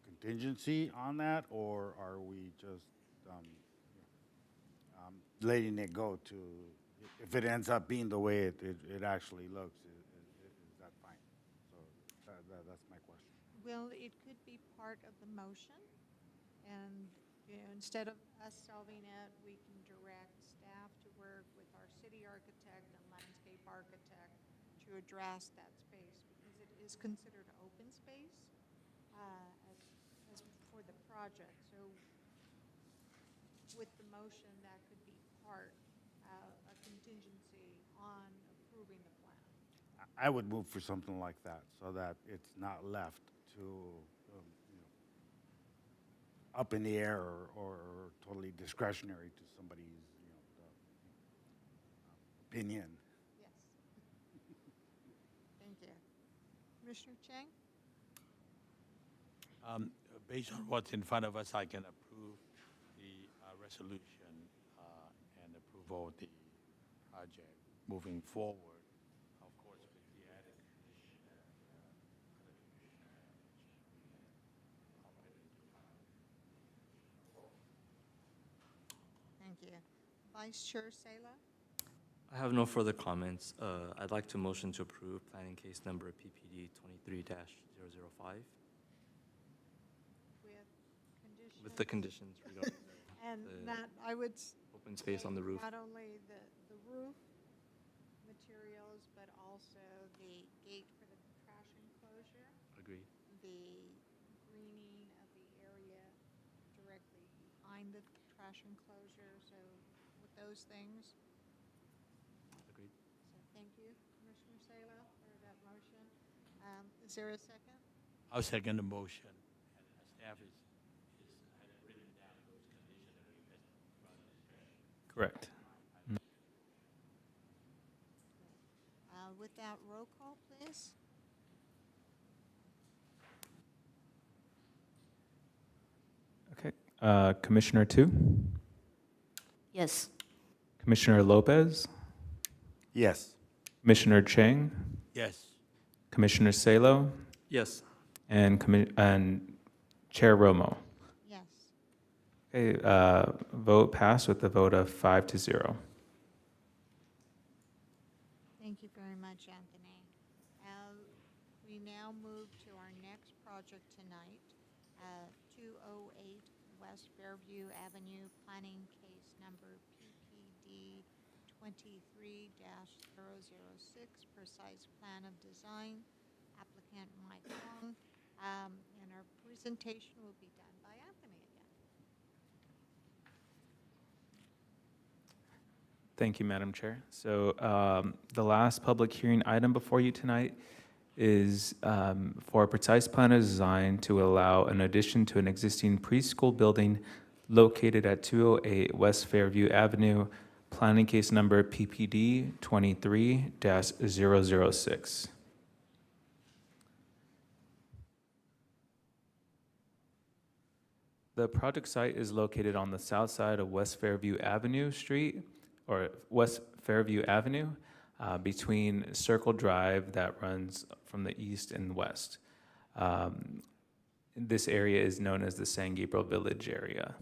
contingency on that, or are we just letting it go to, if it ends up being the way it actually looks, is that fine? So that's my question. Well, it could be part of the motion, and instead of us solving it, we can direct staff to work with our city architect and landscape architect to address that space, because it is considered open space as for the project. So with the motion, that could be part, a contingency on approving the plan. I would move for something like that so that it's not left to, you know, up in the air or totally discretionary to somebody's, opinion. Yes. Thank you. Commissioner Chang? Based on what's in front of us, I can approve the resolution and approval of the project moving forward, of course, with the added condition that other Thank you. Vice Chair Sala? I have no further comments. I'd like to motion to approve planning case number PPD 23-005 with the conditions regarding And the that, I would open space on the roof. not only the roof materials, but also the gate for the trash enclosure, Agreed. the greening of the area directly behind the trash enclosure, so with those things. Agreed. So thank you, Commissioner Sala, for that motion. Is there a second? I'll second the motion. And staff has written down those conditions that we best. Correct. With that, roll call, please. Okay. Commissioner Tu, Yes. Commissioner Lopez, Yes. Commissioner Chang, Yes. Commissioner Salo, Yes. and Chair Romo. Yes. Okay, vote passed with a vote of 5-0. Thank you very much, Anthony. We now move to our next project tonight, 208 West Fairview Avenue, planning case number PPD 23-006, precise plan of design, applicant Mike Long, and our presentation will be done by Anthony again. Thank you, Madam Chair. So the last public hearing item before you tonight is for a precise plan of design to allow an addition to an existing preschool building located at 208 West Fairview Avenue, planning case number PPD 23-006. The project site is located on the south side of West Fairview Avenue Street, or West Fairview Avenue, between Circle Drive that runs from the east and west. This area is known as the San Gabriel Village area.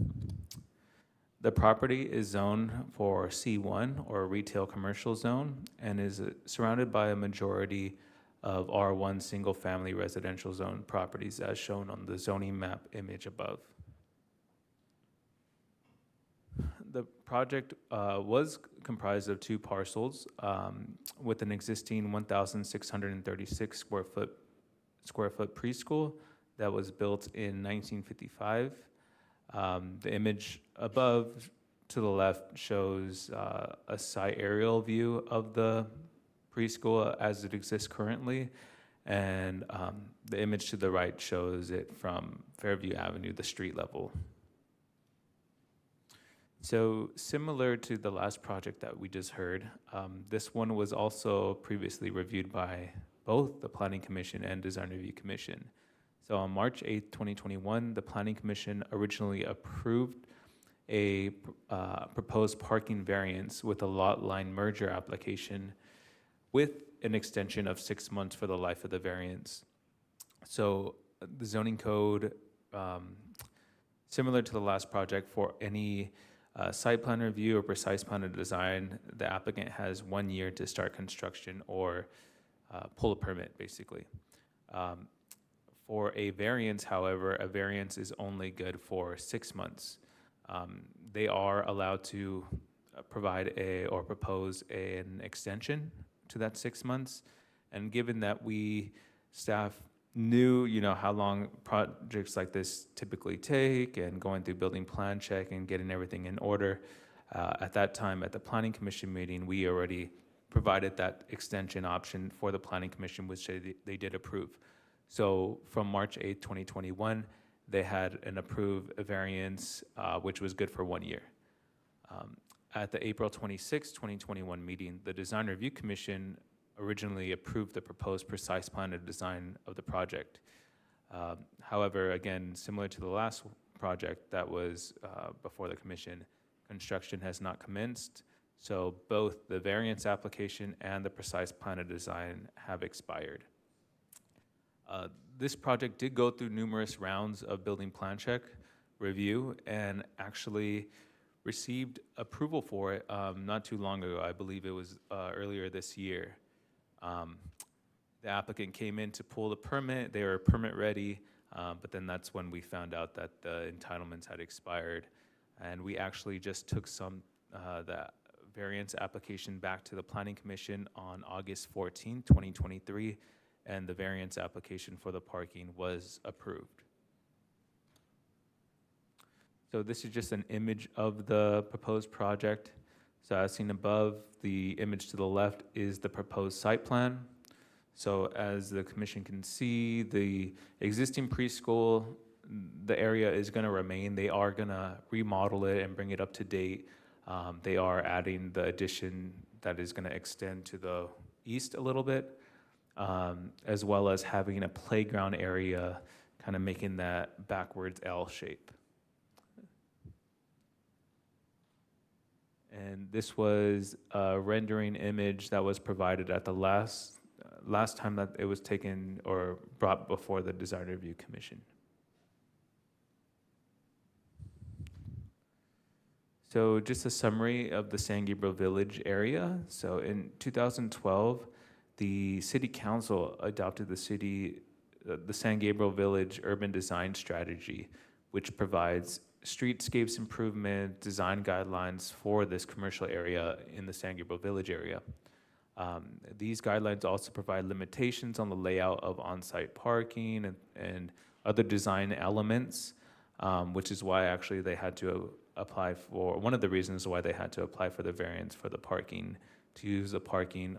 The property is zoned for C1, or retail commercial zone, and is surrounded by a majority of R1 single-family residential zone properties as shown on the zoning map image above. The project was comprised of two parcels with an existing 1,636 square foot preschool that was built in 1955. The image above to the left shows a site aerial view of the preschool as it exists currently, and the image to the right shows it from Fairview Avenue, the street level. So similar to the last project that we just heard, this one was also previously reviewed by both the Planning Commission and Design Review Commission. So on March 8th, 2021, the Planning Commission originally approved a proposed parking variance with a lot line merger application with an extension of 6 months for the life of the variance. So the zoning code, similar to the last project, for any site plan review or precise plan of design, the applicant has 1 year to start construction or pull a permit, basically. For a variance, however, a variance is only good for 6 months. They are allowed to provide or propose an extension to that 6 months. And given that staff knew, how long projects like this typically take and going through building plan check and getting everything in order, at that time at the Planning Commission meeting, we already provided that extension option for the Planning Commission, which they did approve. So from March 8th, 2021, they had an approved variance, which was good for 1 year. At the April 26, 2021 meeting, the Design Review Commission originally approved the proposed precise plan and design of the project. However, again, similar to the last project that was before the commission, construction has not commenced, so both the variance application and the precise plan and design have expired. This project did go through numerous rounds of building plan check review and actually received approval for it not too long ago. I believe it was earlier this year. The applicant came in to pull the permit. They were permit ready, but then that's when we found out that the entitlements had expired. And we actually just took the variance application back to the Planning Commission on August 14, 2023, and the variance application for the parking was approved. So this is just an image of the proposed project. So as seen above, the image to the left is the proposed site plan. So as the commission can see, the existing preschool, the area is going to remain. They are going to remodel it and bring it up to date. They are adding the addition that is going to extend to the east a little bit, as well as having a playground area, kind of making that backwards L shape. And this was a rendering image that was provided at the last time that it was taken or brought before the Design Review Commission. So just a summary of the San Gabriel Village area. So in 2012, the City Council adopted the San Gabriel Village Urban Design Strategy, which provides streetscapes improvement, design guidelines for this commercial area in the San Gabriel Village area. These guidelines also provide limitations on the layout of on-site parking and other design elements, which is why actually they had to apply for, one of the reasons why they had to apply for the variance for the parking, to use the parking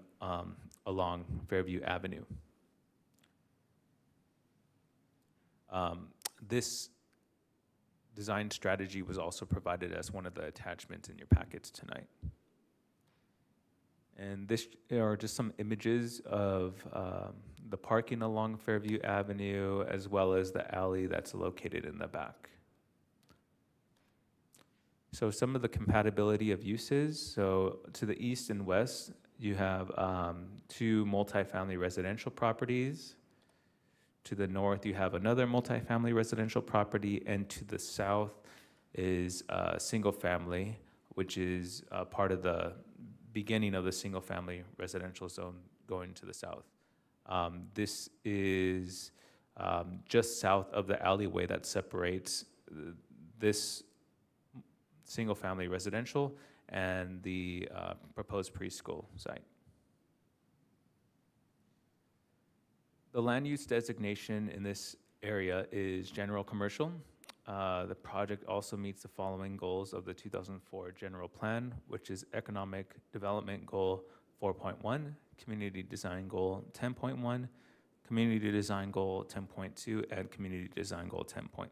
along Fairview Avenue. This design strategy was also provided as one of the attachments in your packets tonight. And this are just some images of the parking along Fairview Avenue, as well as the alley that's located in the back. So some of the compatibility of uses. So to the east and west, you have 2 multifamily residential properties. To the north, you have another multifamily residential property, and to the south is single family, which is part of the beginning of the single family residential zone going to the south. This is just south of the alleyway that separates this single family residential and the proposed preschool site. The land use designation in this area is general commercial. The project also meets the following goals of the 2004 general plan, which is economic development goal 4.1, community design goal 10.1, community design goal 10.2, and community design goal 10.5.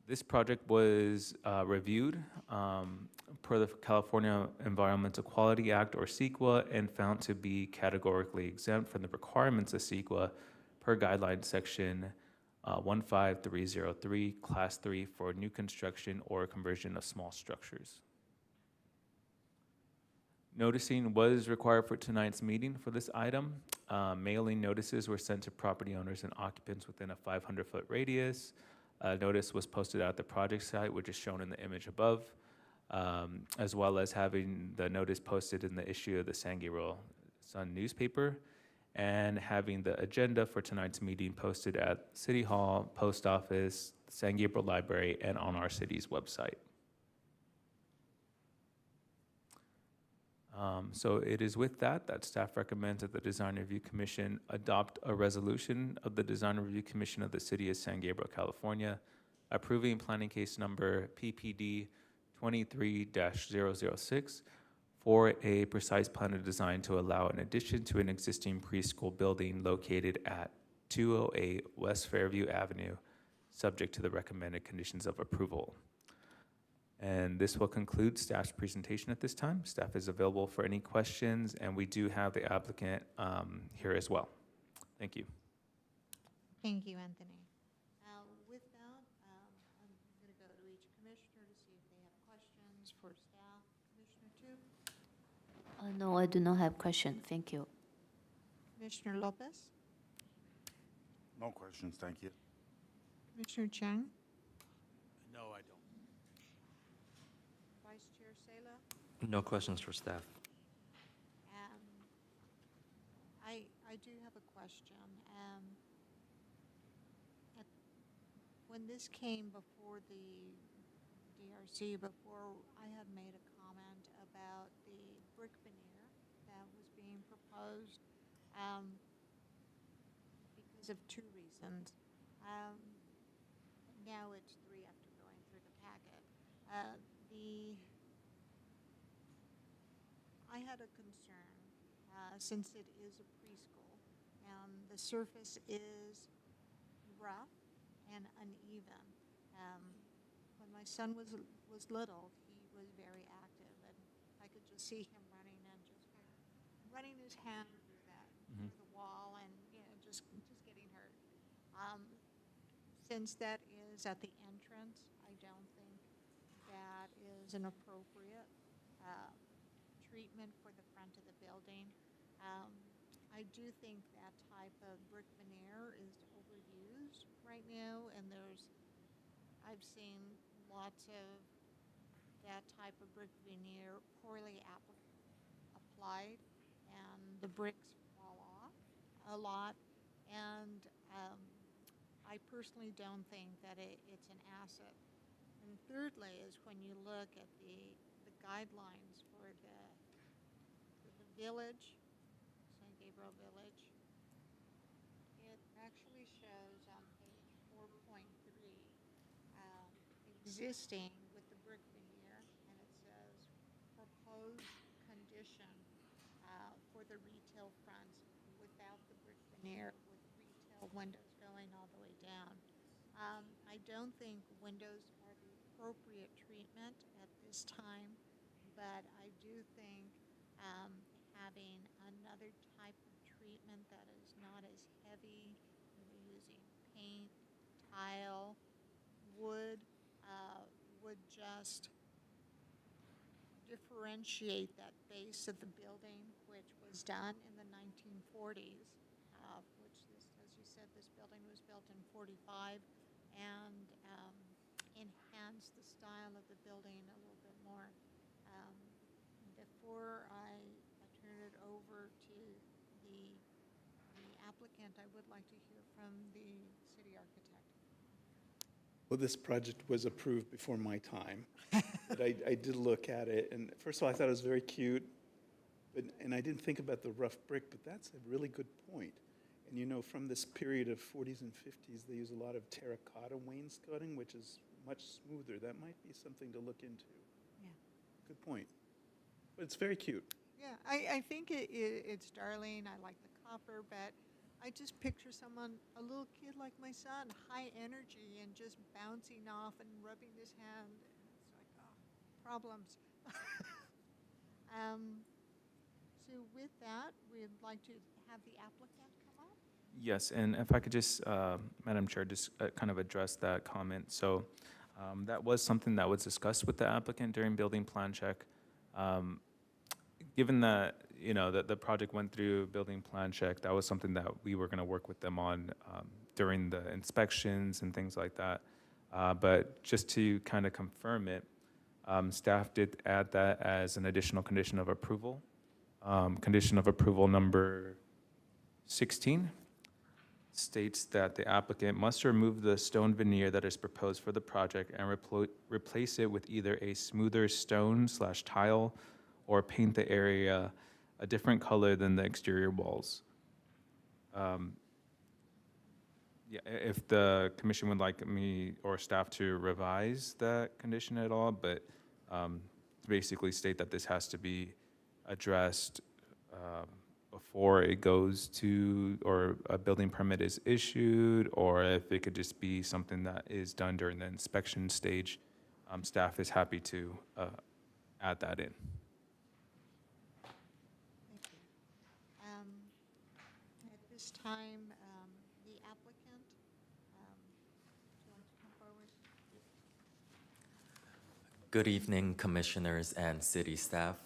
This project was reviewed per the California Environmental Quality Act, or CEQA, and found to be categorically exempt from the requirements of CEQA per guideline section 15303, class 3 for new construction or conversion of small structures. Noticing was required for tonight's meeting for this item. Mailing notices were sent to property owners and occupants within a 500-foot radius. A notice was posted at the project site, which is shown in the image above, as well as having the notice posted in the issue of the San Gabriel Sun newspaper, and having the agenda for tonight's meeting posted at City Hall, Post Office, San Gabriel Library, and on our city's website. So it is with that staff recommends that the Design Review Commission adopt a resolution of the Design Review Commission of the City of San Gabriel, California, approving planning case number PPD 23-006 for a precise plan of design to allow an addition to an existing preschool building located at 208 West Fairview Avenue, subject to the recommended conditions of approval. And this will conclude staff's presentation at this time. Staff is available for any questions, and we do have the applicant here as well. Thank you. Thank you, Anthony. With that, I'm going to go to each commissioner to see if they have questions for staff. Commissioner Tu, No, I do not have question. Thank you. Commissioner Lopez, No questions, thank you. Commissioner Chang, No, I don't. Vice Chair Sela. No questions for staff. I do have a question. When this came before the DRC, before I had made a comment about the brick veneer that was being proposed, because of two reasons. Now it's three after going through the packet. I had a concern, since it is a preschool and the surface is rough and uneven. When my son was little, he was very active, and I could just see him running and just kind of running his hand through the wall, and just getting hurt. Since that is at the entrance, I don't think that is an appropriate treatment for the front of the building. I do think that type of brick veneer is overused right now, and I've seen lots of that type of brick veneer poorly applied, and the bricks fall off a lot, and I personally don't think that it's an asset. And thirdly is when you look at the guidelines for the village, St. Gabriel Village, it actually shows on page 4.3 existing with the brick veneer, and it says proposed condition for the retail fronts without the brick veneer, with retail windows going all the way down. I don't think windows are the appropriate treatment at this time, but I do think having another type of treatment that is not as heavy, using paint, tile, wood, would just differentiate that base of the building, which was done in the 1940s, which this, as you said, this building was built in 45, and enhance the style of the building a little bit more. Before I turn it over to the applicant, I would like to hear from the city architect. Well, this project was approved before my time, but I did look at it, and first of all, I thought it was very cute, and I didn't think about the rough brick, but that's a really good point. And from this period of 40s and 50s, they use a lot of terracotta wainscoting, which is much smoother. That might be something to look into. Yeah. Good point. But it's very cute. Yeah, I think it's darling. I like the copper, but I just picture someone, a little kid like my son, high energy and just bouncing off and rubbing his hand. And it's like, oh, problems. So with that, we'd like to have the applicant come up. Yes, and if I could just, Madam Chair, just kind of address that comment. So that was something that was discussed with the applicant during building plan check. Given that, that the project went through building plan check, that was something that we were going to work with them on during the inspections and things like that. But just to kind of confirm it, staff did add that as an additional condition of approval. Condition of approval number 16 states that the applicant must remove the stone veneer that is proposed for the project and replace it with either a smoother stone/tile or paint the area a different color than the exterior walls. If the commission would like me or staff to revise that condition at all, but to basically state that this has to be addressed before it goes to, or a building permit is issued, or if it could just be something that is done during the inspection stage, staff is happy to add that in. Thank you. At this time, the applicant, would you like to come forward? Good evening, commissioners and city staff.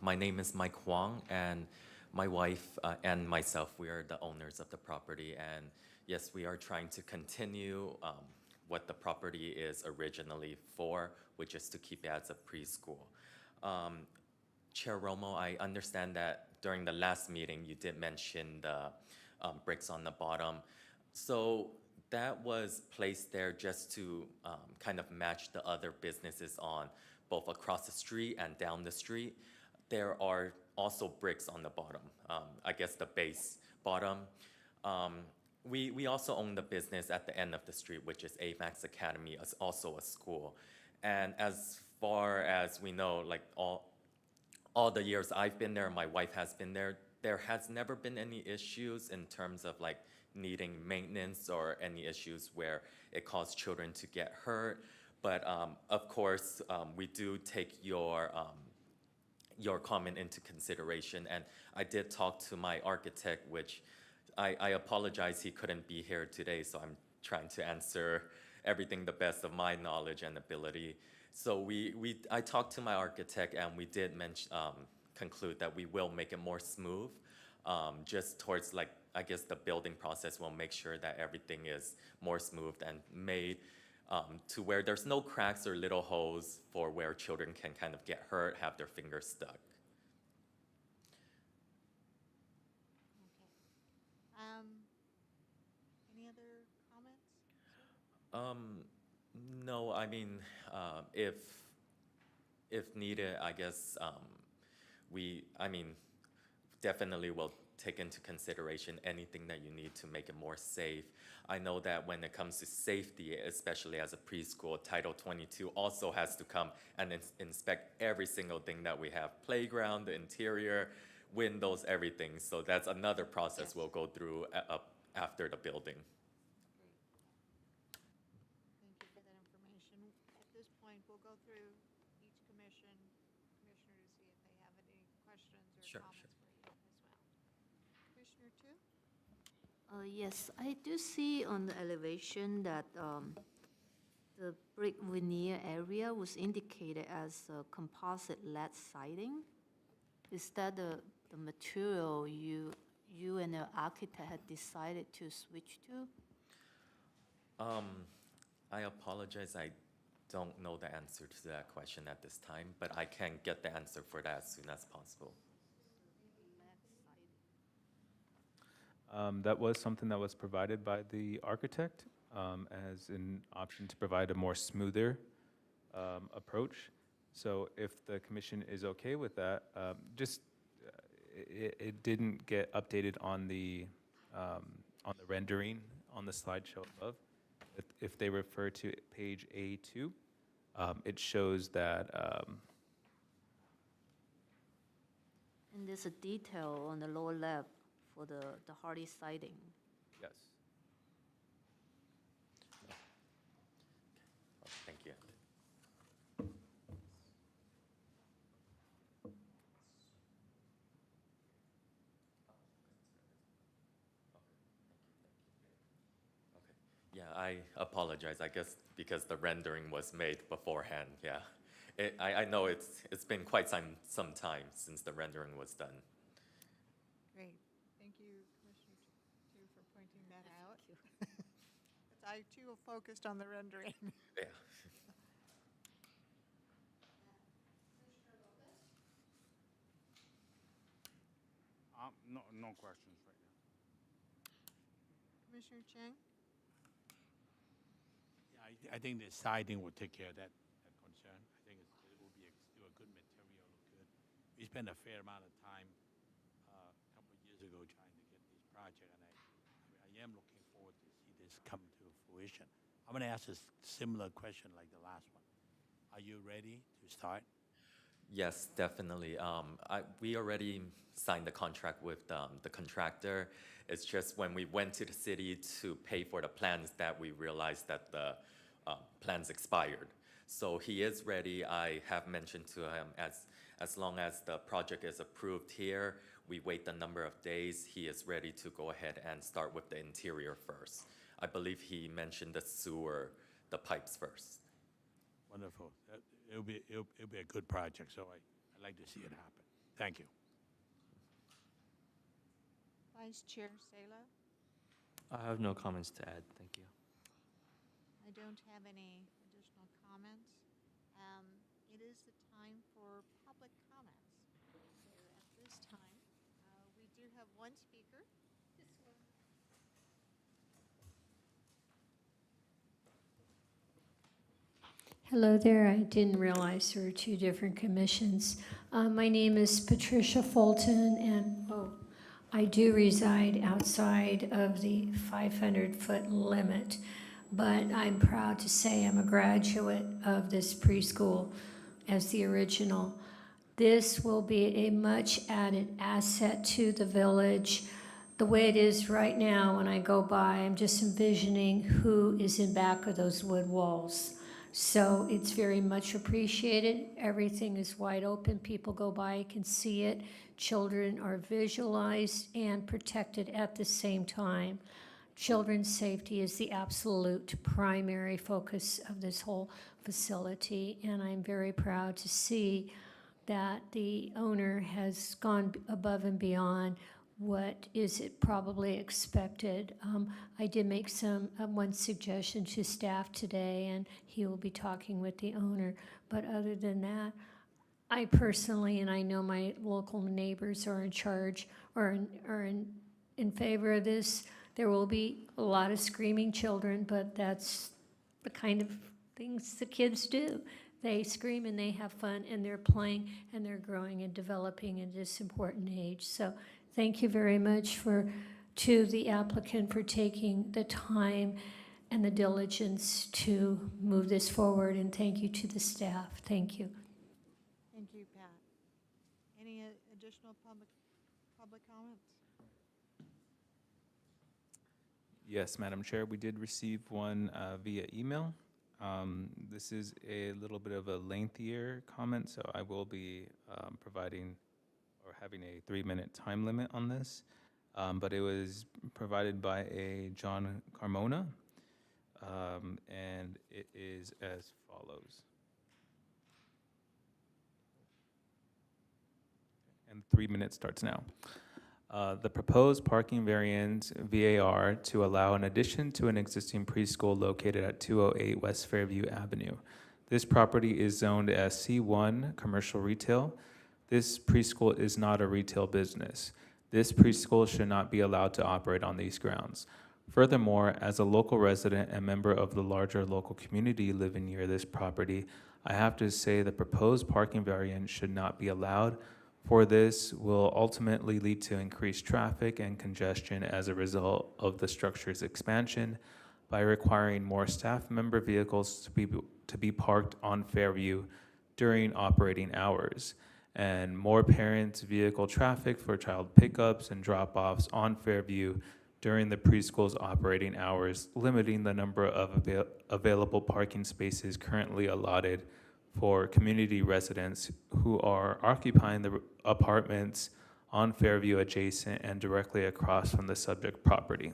My name is Mike Huang, and my wife and myself, we are the owners of the property. And yes, we are trying to continue what the property is originally for, which is to keep it as a preschool. Chair Romo, I understand that during the last meeting, you did mention the bricks on the bottom. So that was placed there just to kind of match the other businesses on both across the street and down the street. There are also bricks on the bottom, I guess the base bottom. We also own the business at the end of the street, which is AMAX Academy, as also a school. And as far as we know, like all the years I've been there, my wife has been there, there has never been any issues in terms of like needing maintenance or any issues where it caused children to get hurt. But of course, we do take your comment into consideration. And I did talk to my architect, which I apologize he couldn't be here today, so I'm trying to answer everything the best of my knowledge and ability. So I talked to my architect, and we did conclude that we will make it more smooth, just towards like, I guess the building process will make sure that everything is more smooth and made to where there's no cracks or little holes for where children can kind of get hurt, have their fingers stuck. Okay. Any other comments? No, I mean, if needed, I guess definitely will take into consideration anything that you need to make it more safe. I know that when it comes to safety, especially as a preschool, Title 22 also has to come and inspect every single thing that we have: playground, the interior, windows, everything. So that's another process we'll go through after the building. Thank you for that information. At this point, we'll go through each commissioner to see if they have any questions or Sure, comments for you as well. Commissioner Tu? Yes, I do see on the elevation that the brick veneer area was indicated as a composite lead siding. Is that the material you and the architect had decided to switch to? I apologize, I don't know the answer to that question at this time, but I can get the answer for that as soon as possible. That was something that was provided by the architect as an option to provide a more smoother approach. So if the commission is okay with that, it didn't get updated on the rendering on the slideshow above. If they refer to page A2, it shows that. And there's a detail on the lower left for the hardy siding. Yes. Oh, thank you. Yeah, I apologize. I guess because the rendering was made beforehand. Yeah, I know it's been quite some time since the rendering was done. Great. Thank you, Commissioner Tu, for pointing that out. I too focused on the rendering. Yeah. No questions right now. Commissioner Chang? Yeah, I think the siding will take care of that concern. I think it will be still a good material, look good. We spent a fair amount of time a couple of years ago trying to get this project, and I am looking forward to see this come to fruition. I'm going to ask a similar question like the last one. Are you ready to start? Yes, definitely. We already signed the contract with the contractor. It's just when we went to the city to pay for the plans that we realized that the plans expired. So he is ready. I have mentioned to him as long as the project is approved here, we wait the number of days, he is ready to go ahead and start with the interior first. I believe he mentioned the sewer, the pipes first. Wonderful. It'll be a good project, so I'd like to see it happen. Thank you. Vice Chair Salo? I have no comments to add. Thank you. I don't have any additional comments. It is the time for public comments. So at this time, we do have one speaker. Hello there. I didn't realize there were two different commissions. My name is Patricia Fulton, and I do reside outside of the 500-foot limit, but I'm proud to say I'm a graduate of this preschool as the original. This will be a much added asset to the village. The way it is right now, when I go by, I'm just envisioning who is in back of those wood walls. So it's very much appreciated. Everything is wide open. People go by, can see it. Children are visualized and protected at the same time. Children's safety is the absolute primary focus of this whole facility, and I'm very proud to see that the owner has gone above and beyond what is it probably expected. I did make one suggestion to staff today, and he will be talking with the owner. But other than that, I personally, and I know my local neighbors are in charge, or in favor of this. There will be a lot of screaming children, but that's the kind of things the kids do. They scream and they have fun, and they're playing, and they're growing and developing at this important age. So thank you very much to the applicant for taking the time and the diligence to move this forward, and thank you to the staff. Thank you. Thank you, Pat. Any additional public comments? Yes, Madam Chair, we did receive one via email. This is a little bit of a lengthier comment, so I will be providing or having a 3-minute time limit on this. But it was provided by a John Carmona, and it is as follows. And 3 minutes starts now. The proposed parking variance VAR to allow an addition to an existing preschool located at 208 West Fairview Avenue. This property is zoned as C1 commercial retail. This preschool is not a retail business. This preschool should not be allowed to operate on these grounds. Furthermore, as a local resident and member of the larger local community living near this property, I have to say the proposed parking variance should not be allowed, for this will ultimately lead to increased traffic and congestion as a result of the structure's expansion by requiring more staff member vehicles to be parked on Fairview during operating hours, and more parents' vehicle traffic for child pickups and drop-offs on Fairview during the preschool's operating hours, limiting the number of available parking spaces currently allotted for community residents who are occupying the apartments on Fairview adjacent and directly across from the subject property.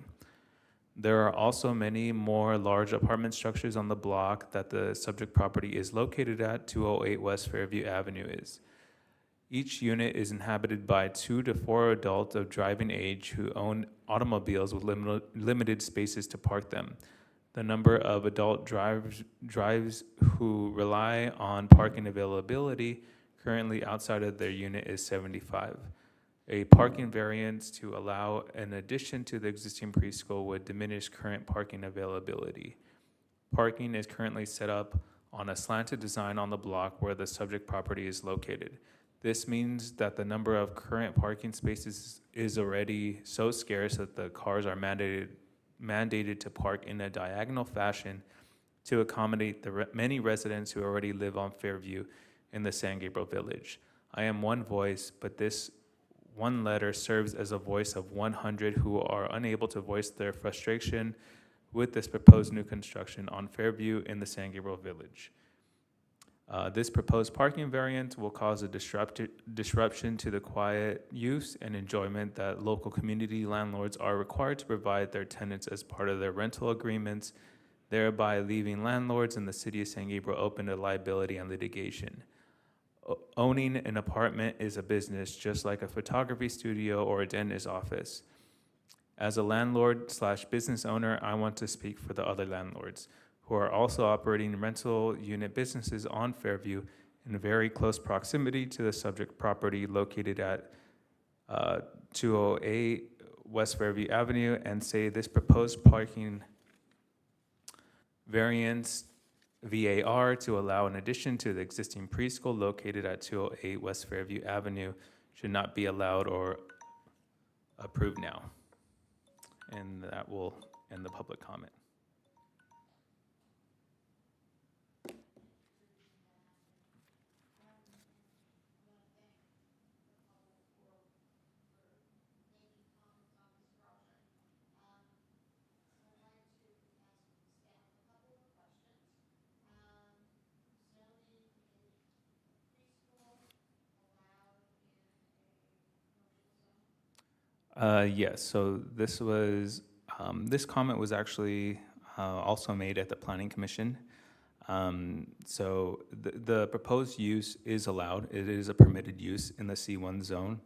There are also many more large apartment structures on the block that the subject property is located at, 208 West Fairview Avenue is. Each unit is inhabited by 2 to 4 adults of driving age who own automobiles with limited spaces to park them. The number of adult drives who rely on parking availability currently outside of their unit is 75. A parking variance to allow an addition to the existing preschool would diminish current parking availability. Parking is currently set up on a slanted design on the block where the subject property is located. This means that the number of current parking spaces is already so scarce that the cars are mandated to park in a diagonal fashion to accommodate the many residents who already live on Fairview, in the San Gabriel Village. I am one voice, but this one letter serves as a voice of 100 who are unable to voice their frustration with this proposed new construction on Fairview in the San Gabriel Village. This proposed parking variant will cause a disruption to the quiet use and enjoyment that local community landlords are required to provide their tenants as part of their rental agreements, thereby leaving landlords in the city of San Gabriel open to liability and litigation. Owning an apartment is a business, just like a photography studio or a dentist's office. As a landlord/business owner, I want to speak for the other landlords who are also operating rental unit businesses on Fairview in very close proximity to the subject property located at 208 West Fairview Avenue, and say this proposed parking variance VAR to allow an addition to the existing preschool located at 208 West Fairview Avenue should not be allowed or approved now. And that will end the public comment. Yes, so this comment was actually also made at the Planning Commission. So the proposed use is allowed. It is a permitted use in the C1 zone.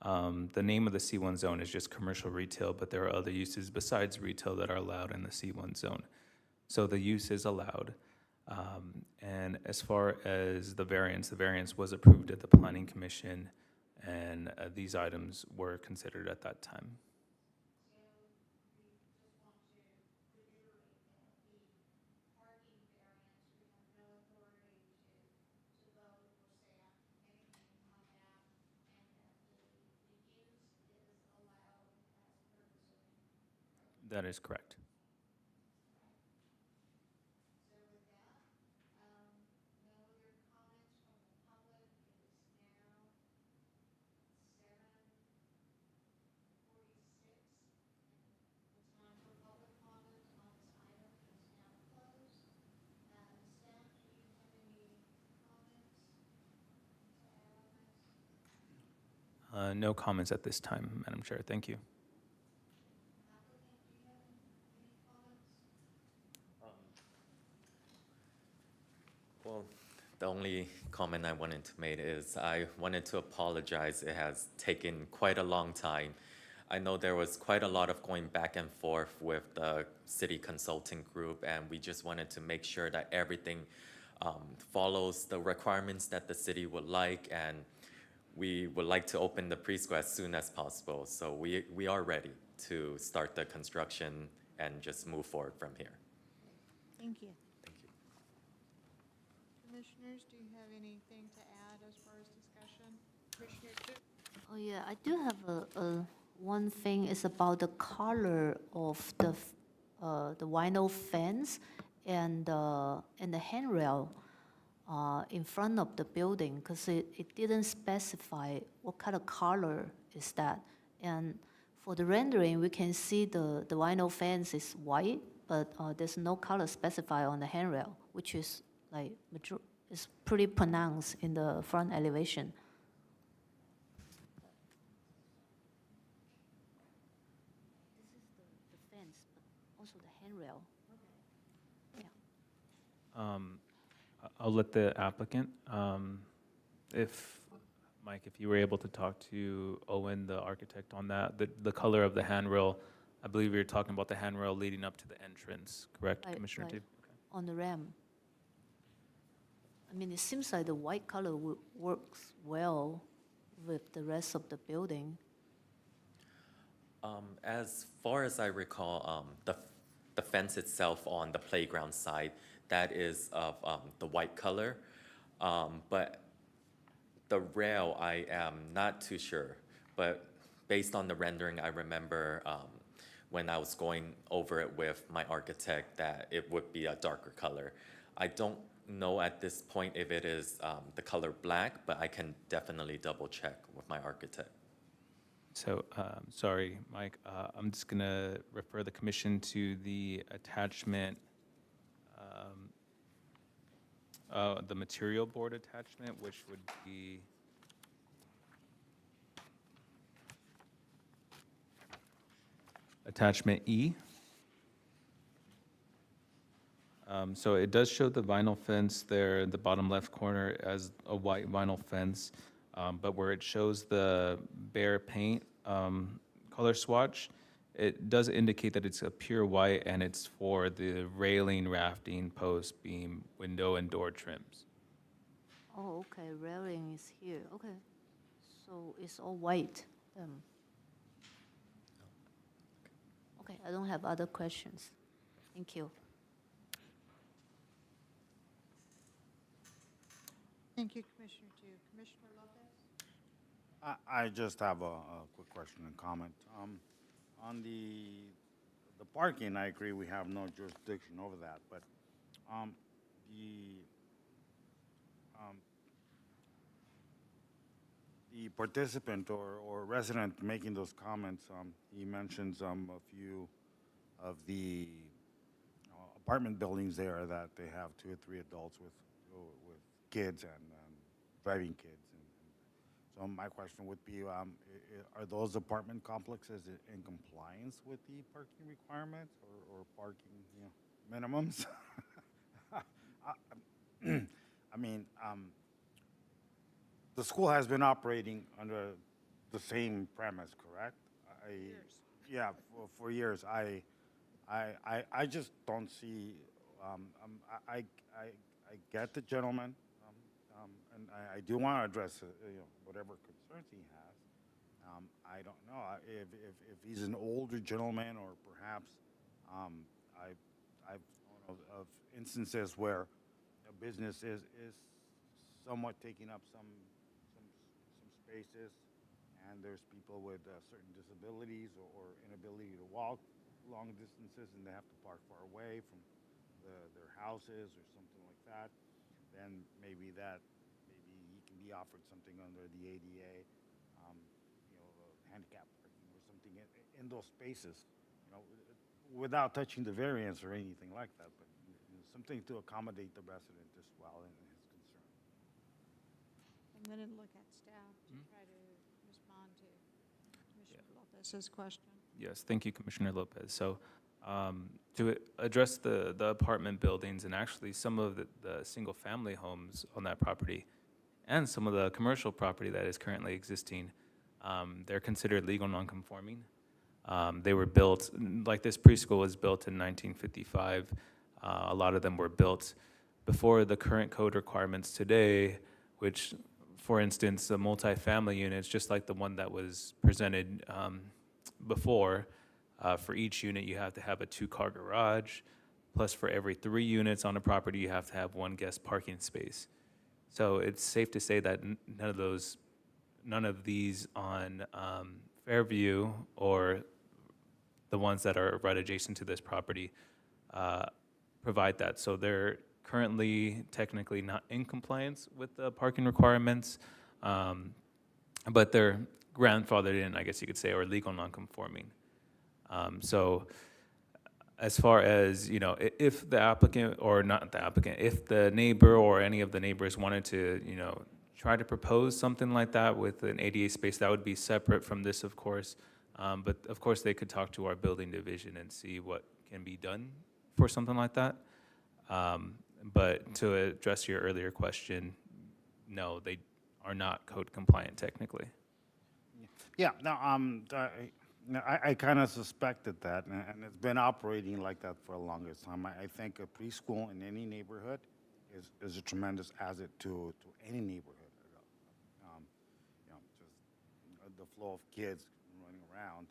The name of the C1 zone is just commercial retail, but there are other uses besides retail that are allowed in the C1 zone. So the use is allowed. And as far as the variance was approved at the Planning Commission, and these items were considered at that time. That is correct. No comments at this time, Madam Chair. Thank you. Well, the only comment I wanted to make is I wanted to apologize. It has taken quite a long time. I know there was quite a lot of going back and forth with the city consulting group, and we just wanted to make sure that everything follows the requirements that the city would like, and we would like to open the preschool as soon as possible. So we are ready to start the construction and just move forward from here. Thank you. Thank you. Commissioners, do you have anything to add as far as discussion? Commissioner Chu? Oh yeah, I do have a one thing is about the color of the vinyl fence and the handrail in front of the building, because it didn't specify what kind of color is that. And for the rendering, we can see the vinyl fence is white, but there's no color specified on the handrail, which is like is pretty pronounced in the front elevation. The fence, but also the handrail. Yeah. I'll let the applicant, Mike, if you were able to talk to Owen, the architect, on that, the color of the handrail, I believe you're talking about the handrail leading up to the entrance, correct, Right, Commissioner right. Tube? On the ramp. I mean, it seems like the white color works well with the rest of the building. As far as I recall, the fence itself on the playground side, that is of the white color. But the rail, I am not too sure. But based on the rendering, I remember when I was going over it with my architect that it would be a darker color. I don't know at this point if it is the color black, but I can definitely double check with my architect. So, sorry, Mike, I'm just gonna refer the commission to the attachment, the material board attachment, which would be attachment E. So it does show the vinyl fence there in the bottom left corner as a white vinyl fence, but where it shows the bare paint color swatch, it does indicate that it's a pure white and it's for the railing, rafting, post, beam, window, and door trims. Oh, okay, railing is here, okay. So it's all white. Okay, I don't have other questions. Thank you. Thank you, Commissioner Chu. Commissioner Lopez? I just have a quick question and comment. On the parking, I agree, we have no jurisdiction over that, but the the participant or resident making those comments, he mentions a few of the apartment buildings there that they have 2 or 3 adults with kids and driving kids. So my question would be, are those apartment complexes in compliance with the parking requirements or parking, minimums? I mean, the school has been operating under the same premise, correct? Years. Yeah, for years. I just don't see. I get the gentleman, and I do want to address whatever concerns he has. I don't know if he's an older gentleman or perhaps I've known of instances where a business is somewhat taking up some spaces, and there's people with certain disabilities or inability to walk long distances, and they have to park far away from their houses or something like that. Then maybe he can be offered something under the ADA, handicap parking or something in those spaces, without touching the variance or anything like that, but something to accommodate the resident as well and his concern. I'm going to look at staff to try to respond to Commissioner Lopez's question. Yes, thank you, Commissioner Lopez. So to address the apartment buildings and actually some of the single-family homes on that property and some of the commercial property that is currently existing, they're considered legal nonconforming. They were built, like this preschool was built in 1955. A lot of them were built before the current code requirements today, which, for instance, the multifamily units, just like the one that was presented before, for each unit you have to have a 2-car garage, plus for every 3 units on a property you have to have 1 guest parking space. So it's safe to say that none of these on Fairview or the ones that are right adjacent to this property provide that. So they're currently technically not in compliance with the parking requirements, but they're grandfathered in, I guess you could say, or legal nonconforming. So as far as, if the applicant, or not the applicant, if the neighbor or any of the neighbors wanted to, try to propose something like that with an ADA space, that would be separate from this, of course. But of course, they could talk to our building division and see what can be done for something like that. But to address your earlier question, no, they are not code compliant technically. Yeah, no, I kind of suspected that, and it's been operating like that for the longest time. I think a preschool in any neighborhood is a tremendous asset to any neighborhood. Just the flow of kids running around.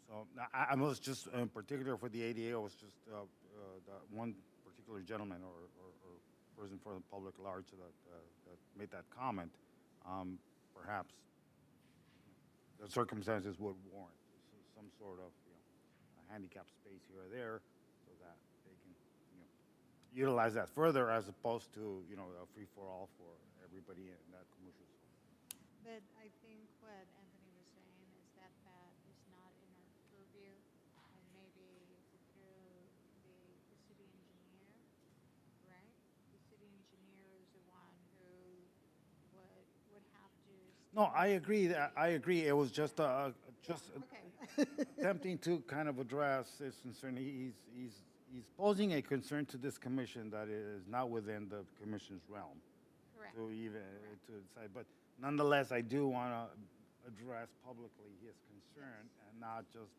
So I was just, in particular for the ADA, I was just the one particular gentleman or person for the public at large that made that comment. Perhaps the circumstances would warrant some sort of a handicap space here or there, so that they can utilize that further as opposed to, you know, a free-for-all for everybody in that commercial zone. But I think what Anthony was saying is that that is not in our purview, and maybe through the city engineer, right? The city engineer is the one who would have to. No, I agree, I agree, it was just Okay. attempting to kind of address his concern. He's posing a concern to this commission that is not within the commission's realm Correct. to even, to decide. But nonetheless, I do want to address publicly his concern and not just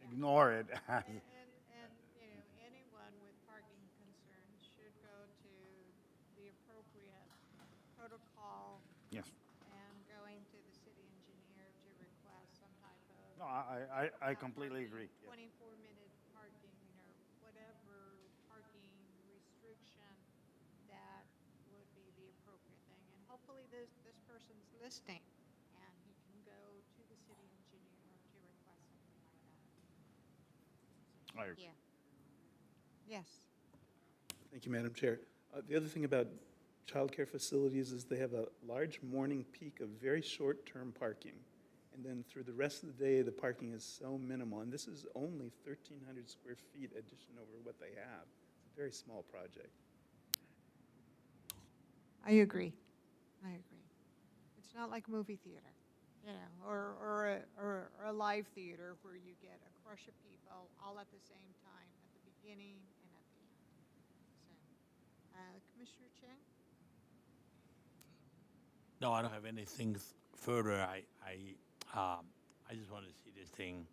ignore it. And, you know, anyone with parking concerns should go to the appropriate protocol Yes. and going to the city engineer to request some type of. No, I completely agree. Yeah. 24-minute parking or whatever parking restriction that would be the appropriate thing. And hopefully this person's listening and he can go to the city engineer to request something like that. I agree. Yeah. Yes. Thank you, Madam Chair. The other thing about childcare facilities is they have a large morning peak of very short-term parking. And then through the rest of the day, the parking is so minimal. And this is only 1,300 square feet addition over what they have. It's a very small project. I agree. I agree. It's not like movie theater, you know, or a live theater where you get a crush of people all at the same time at the beginning and at the end. So, Commissioner Chang? No, I don't have anything further. I just want to see this thing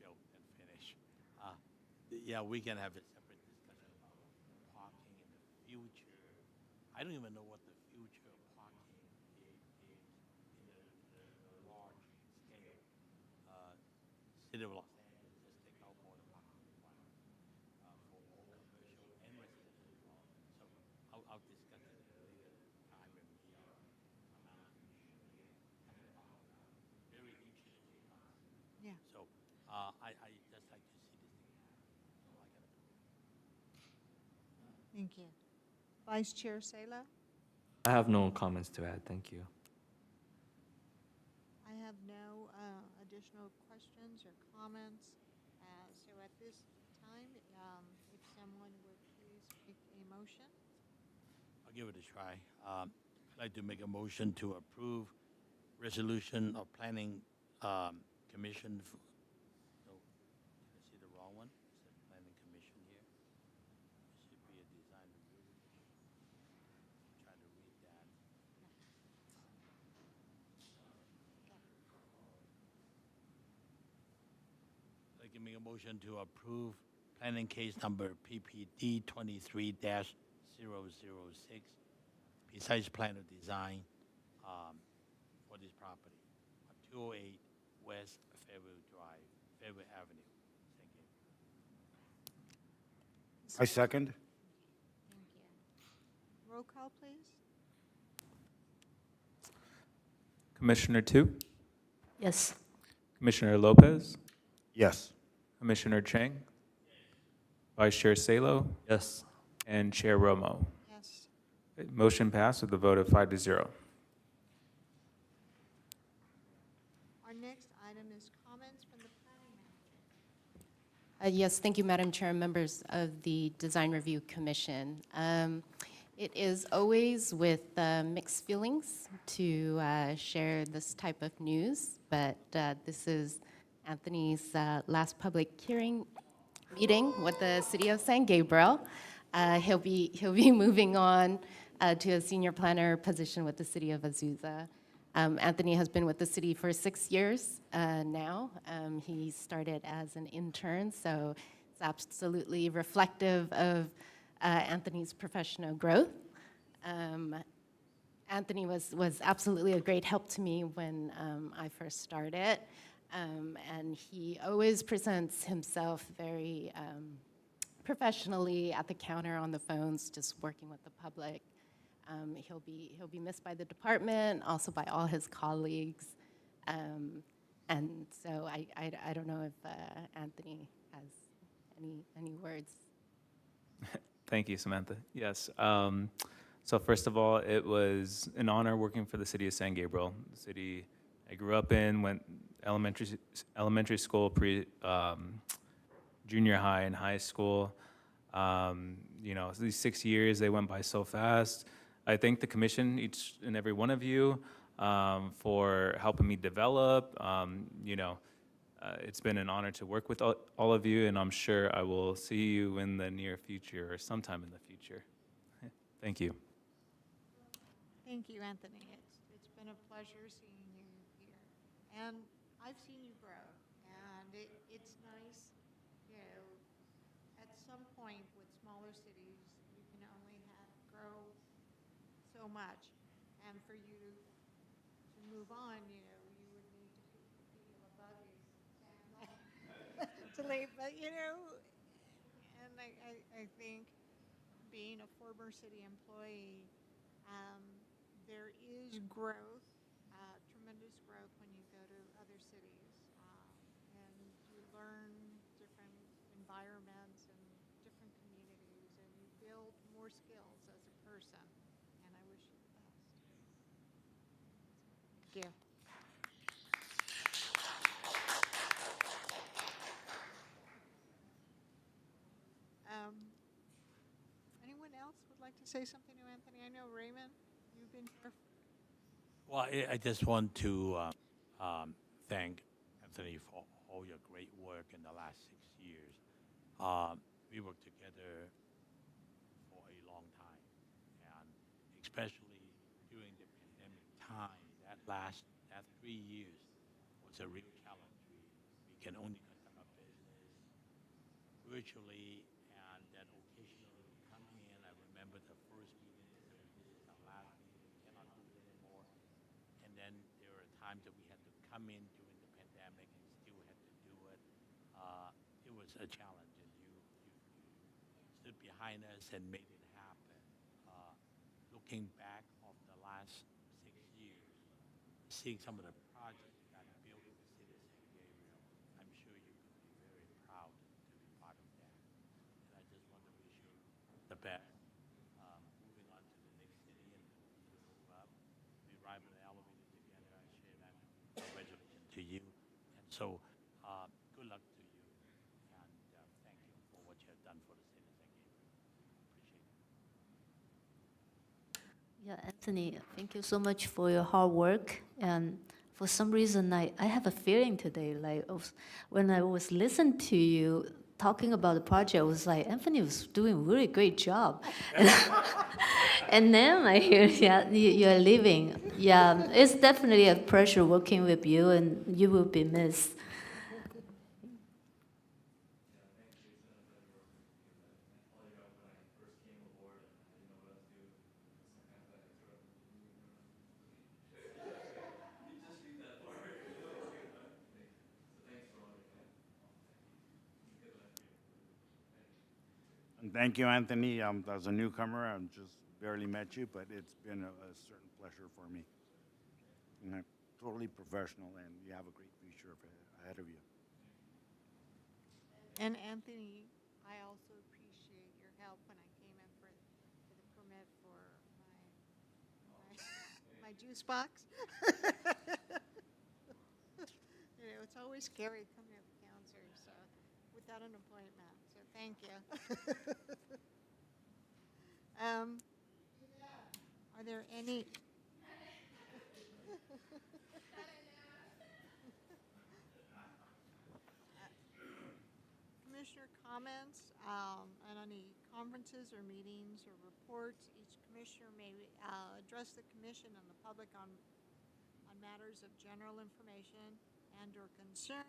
built and finished. Yeah, we can have a separate discussion about parking in the future. I don't even know what the future of parking is in a large scale. City of Los Angeles has taken out more the parking requirement for all commercial and residential as well. So I'll discuss it at a later time when we are very interesting concept. Yeah. So I just like to see this thing happen. So I gotta go. Thank you. Vice Chair Sela? I have no comments to add. Thank you. I have no additional questions or comments. So at this time, if someone would please make a motion. I'll give it a try. I'd like to make a motion to approve resolution of planning commission. No, did I see the wrong one? It said planning commission here. It should be a design review commission. Try to read that. I'd like to make a motion to approve planning case number PPD 23-006, precise plan of design for this property on 208 West Fairview Drive, Fairview Avenue. Thank you. I second. Thank you. Roll call, please. Commissioner Tu, Yes. Commissioner Lopez, Yes. Commissioner Chang, Vice Chair Salo, Yes. and Chair Romo. Yes. Motion passed with a vote of 5-0. Our next item is comments from the planning manager. Yes, thank you, Madam Chair, and members of the Design Review Commission. It is always with mixed feelings to share this type of news, but this is Anthony's last public hearing meeting with the City of San Gabriel. He'll be moving on to a senior planner position with the City of Azusa. Anthony has been with the city for 6 years now. He started as an intern, so it's absolutely reflective of Anthony's professional growth. Anthony was absolutely a great help to me when I first started, and he always presents himself very professionally at the counter, on the phones, just working with the public. He'll be missed by the department, also by all his colleagues, and so I don't know if Anthony has any words. Thank you, Samantha. Yes. So first of all, it was an honor working for the city of San Gabriel, the city I grew up in, went elementary school, junior high, and high school. These 6 years, they went by so fast. I thank the commission, each and every one of you, for helping me develop. It's been an honor to work with all of you, and I'm sure I will see you in the near future or sometime in the future. Thank you. Thank you, Anthony. It's been a pleasure seeing you here. And I've seen you grow, and it's nice, at some point with smaller cities, you can only grow so much. And for you to move on, you would need people above you to leave. But, and I think being a former city employee, um, there is growth, tremendous growth when you go to other cities, and you learn different environments and different communities, and you build more skills as a person. And I wish you the best. Thank you. Um, Anyone else would like to say something to Anthony? I know Raymond, you've been here. Well, I just want to thank Anthony for all your great work in the last 6 years. We worked together for a long time, and especially during the pandemic time, that 3 years was a real challenge. We can only conduct our business virtually, and then occasionally come in. I remember the first meeting and say, this is our last meeting, we cannot do it anymore. And then there were times that we had to come in during the pandemic and still had to do it. It was a challenge, and you stood behind us and made it happen. Looking back of the last 6 years, seeing some of the projects that built in the city of San Gabriel, I'm sure you could be very proud to be part of that. And I just want to wish you the best. Moving on to the next city and continue to move up. We ride on the elevator together. I share that. Congratulations to you. And so, good luck to you. And thank you for what you have done for the city of San Gabriel. Appreciate it. Yeah, Anthony, thank you so much for your hard work. And for some reason, I have a feeling today, when I was listening to you talking about the project, I was like, Anthony was doing a really great job. And then I hear, yeah, you're leaving. Yeah, it's definitely a pleasure working with you, and you will be missed. And thank you, Anthony. As a newcomer, I've just barely met you, but it's been a certain pleasure for me. And I'm totally professional, and you have a great future ahead of you. And Anthony, I also appreciate your help when I came in for the permit for my juice box. It's always scary coming up with cancer, so without an appointment. So thank you. Are there any? Commissioner comments and any conferences or meetings or reports. Each commissioner may address the commission and the public on matters of general information and or concern.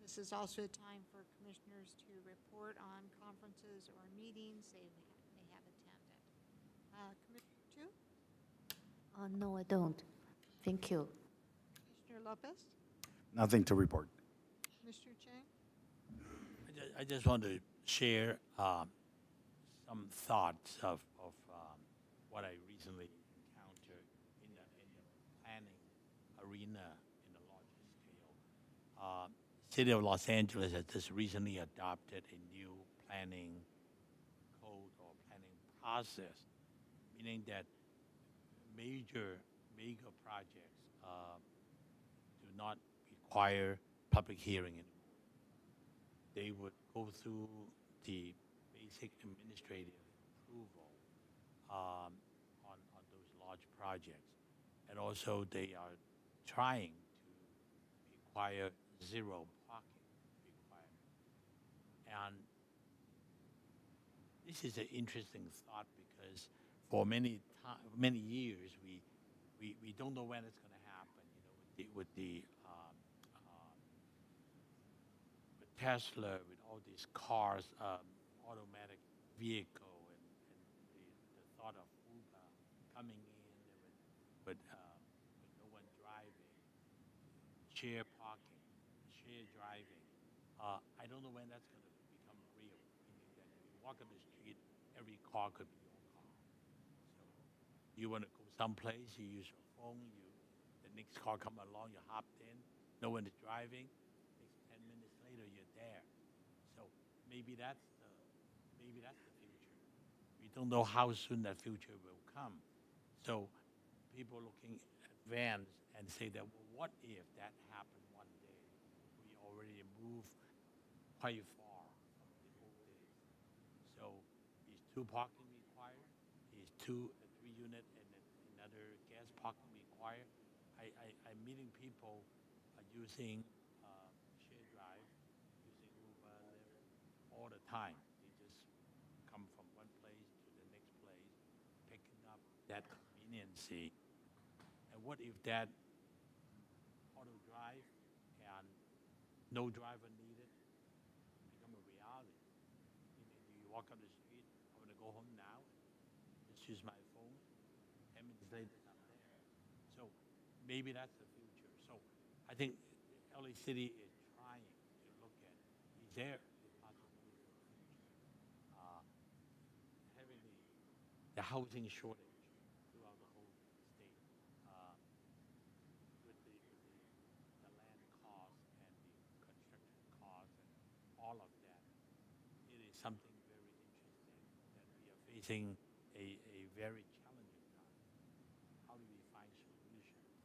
This is also a time for commissioners to report on conferences or meetings they have attended. Commissioner Tu? No, I don't. Thank you. Commissioner Lopez? Nothing to report. Mr. Chang? I just want to share some thoughts of what I recently encountered in the planning arena in a larger scale. City of Los Angeles has just recently adopted a new planning code or process, meaning that mega projects do not require public hearing anymore. They would go through the basic administrative approval on those large projects. And also they are trying to require zero parking requirement. And this is an interesting thought because for many years we don't know when it's going to happen. You know, with Tesla, with all these cars, automatic vehicle, and the thought of Uber coming in with no one driving, share parking, share driving. I don't know when that's going to become real. Meaning that if you walk on the street, every car could be your car. So you want to go someplace, you use your phone, the next car come along, you hopped in, no one is driving. Next 10 minutes later, you're there. So maybe that's the future. We don't know how soon that future will come. So people looking advanced and say that, well, what if that happened one day? We already moved quite far from the old days. So is two parking required? Is a 3 unit and another gas parking required? I'm meeting people using share drive, using Uber, Lyft all the time. They just come from one place to the next place, picking up that conveniency. And what if that auto drive and no driver needed become a reality? You walk on the street, I want to go home now, just use my phone, 10 minutes later, I'm there. So maybe that's the future. So I think LA City is trying to look at, is there a possibility for the future? Having the housing shortage throughout the whole state, uh, with the land cost and the construction cost and all of that, it is something very interesting that we are facing a very challenging time. How do we find solutions?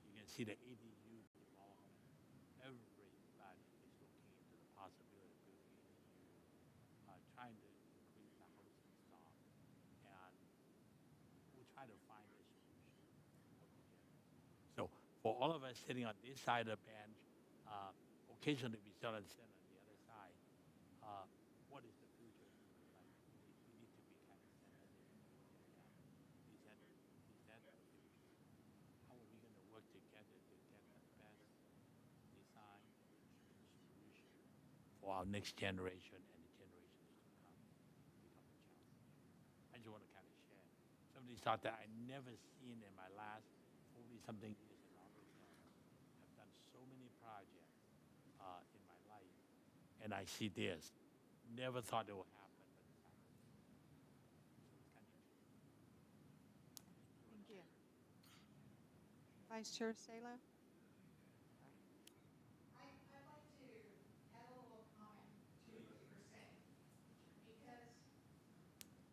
You can see the ADU development. Everybody is looking into the possibility of building ADU, trying to increase the housing stock, and we'll try to find a solution altogether. So for all of us sitting on this side of the bench, occasionally we sit on the other side. What is the future look like? We need to be kind of sensitive and look at that. Is that the future? How are we going to work together to get the best design and solution for our next generation and the generations to come? Become a challenge. I just want to kind of share some of these thoughts that I never seen in my last 40-something years in office. I've done so many projects in my life, and I see this. Never thought it would happen, but it's happening. So it's kind of interesting. Thank you. Vice Chair Salo? I'd like to add a little comment to what you were saying,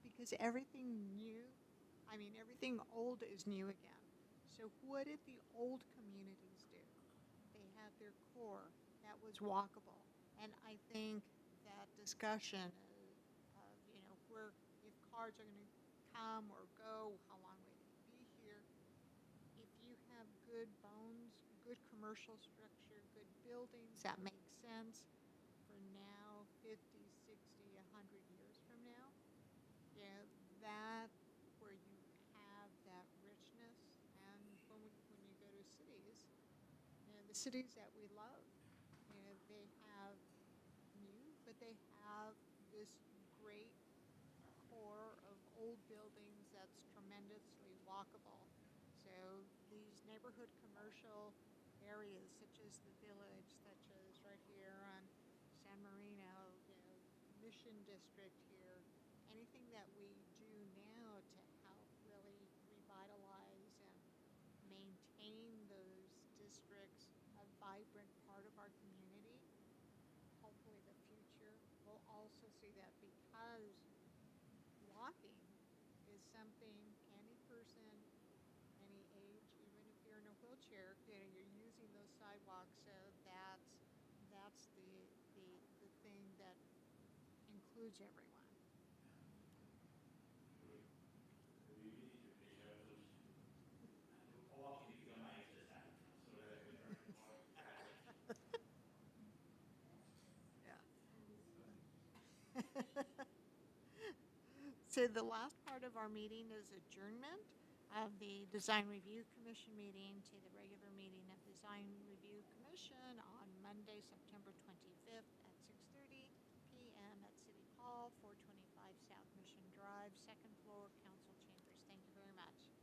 Because everything old is new again. So what did the old communities do? They had their core that was walkable. And I think that discussion of where, if cars are going to come or go, how long will they be here? If you have good bones, good commercial structure, good buildings that make sense for now, 50, 60, 100 years from now, that where you have that richness. And when you go to cities, the cities that we love, they have new, but they have this great core of old buildings that's tremendously walkable. So these neighborhood commercial areas, such as the Village, such as right here on San Marino, Mission District here, anything that we do now to help really revitalize and maintain those districts, a vibrant part of our community, hopefully the future will also see that, because walking something, any person, any age, even if you're in a wheelchair, you're using those sidewalks, so that's the thing that includes everyone. Yeah. So the last part of our meeting is adjournment of the Design Review Commission meeting to the regular meeting of Design Review Commission on Monday, September 25th at 6:30 p.m. at City Hall, 425 South Mission Drive, second floor,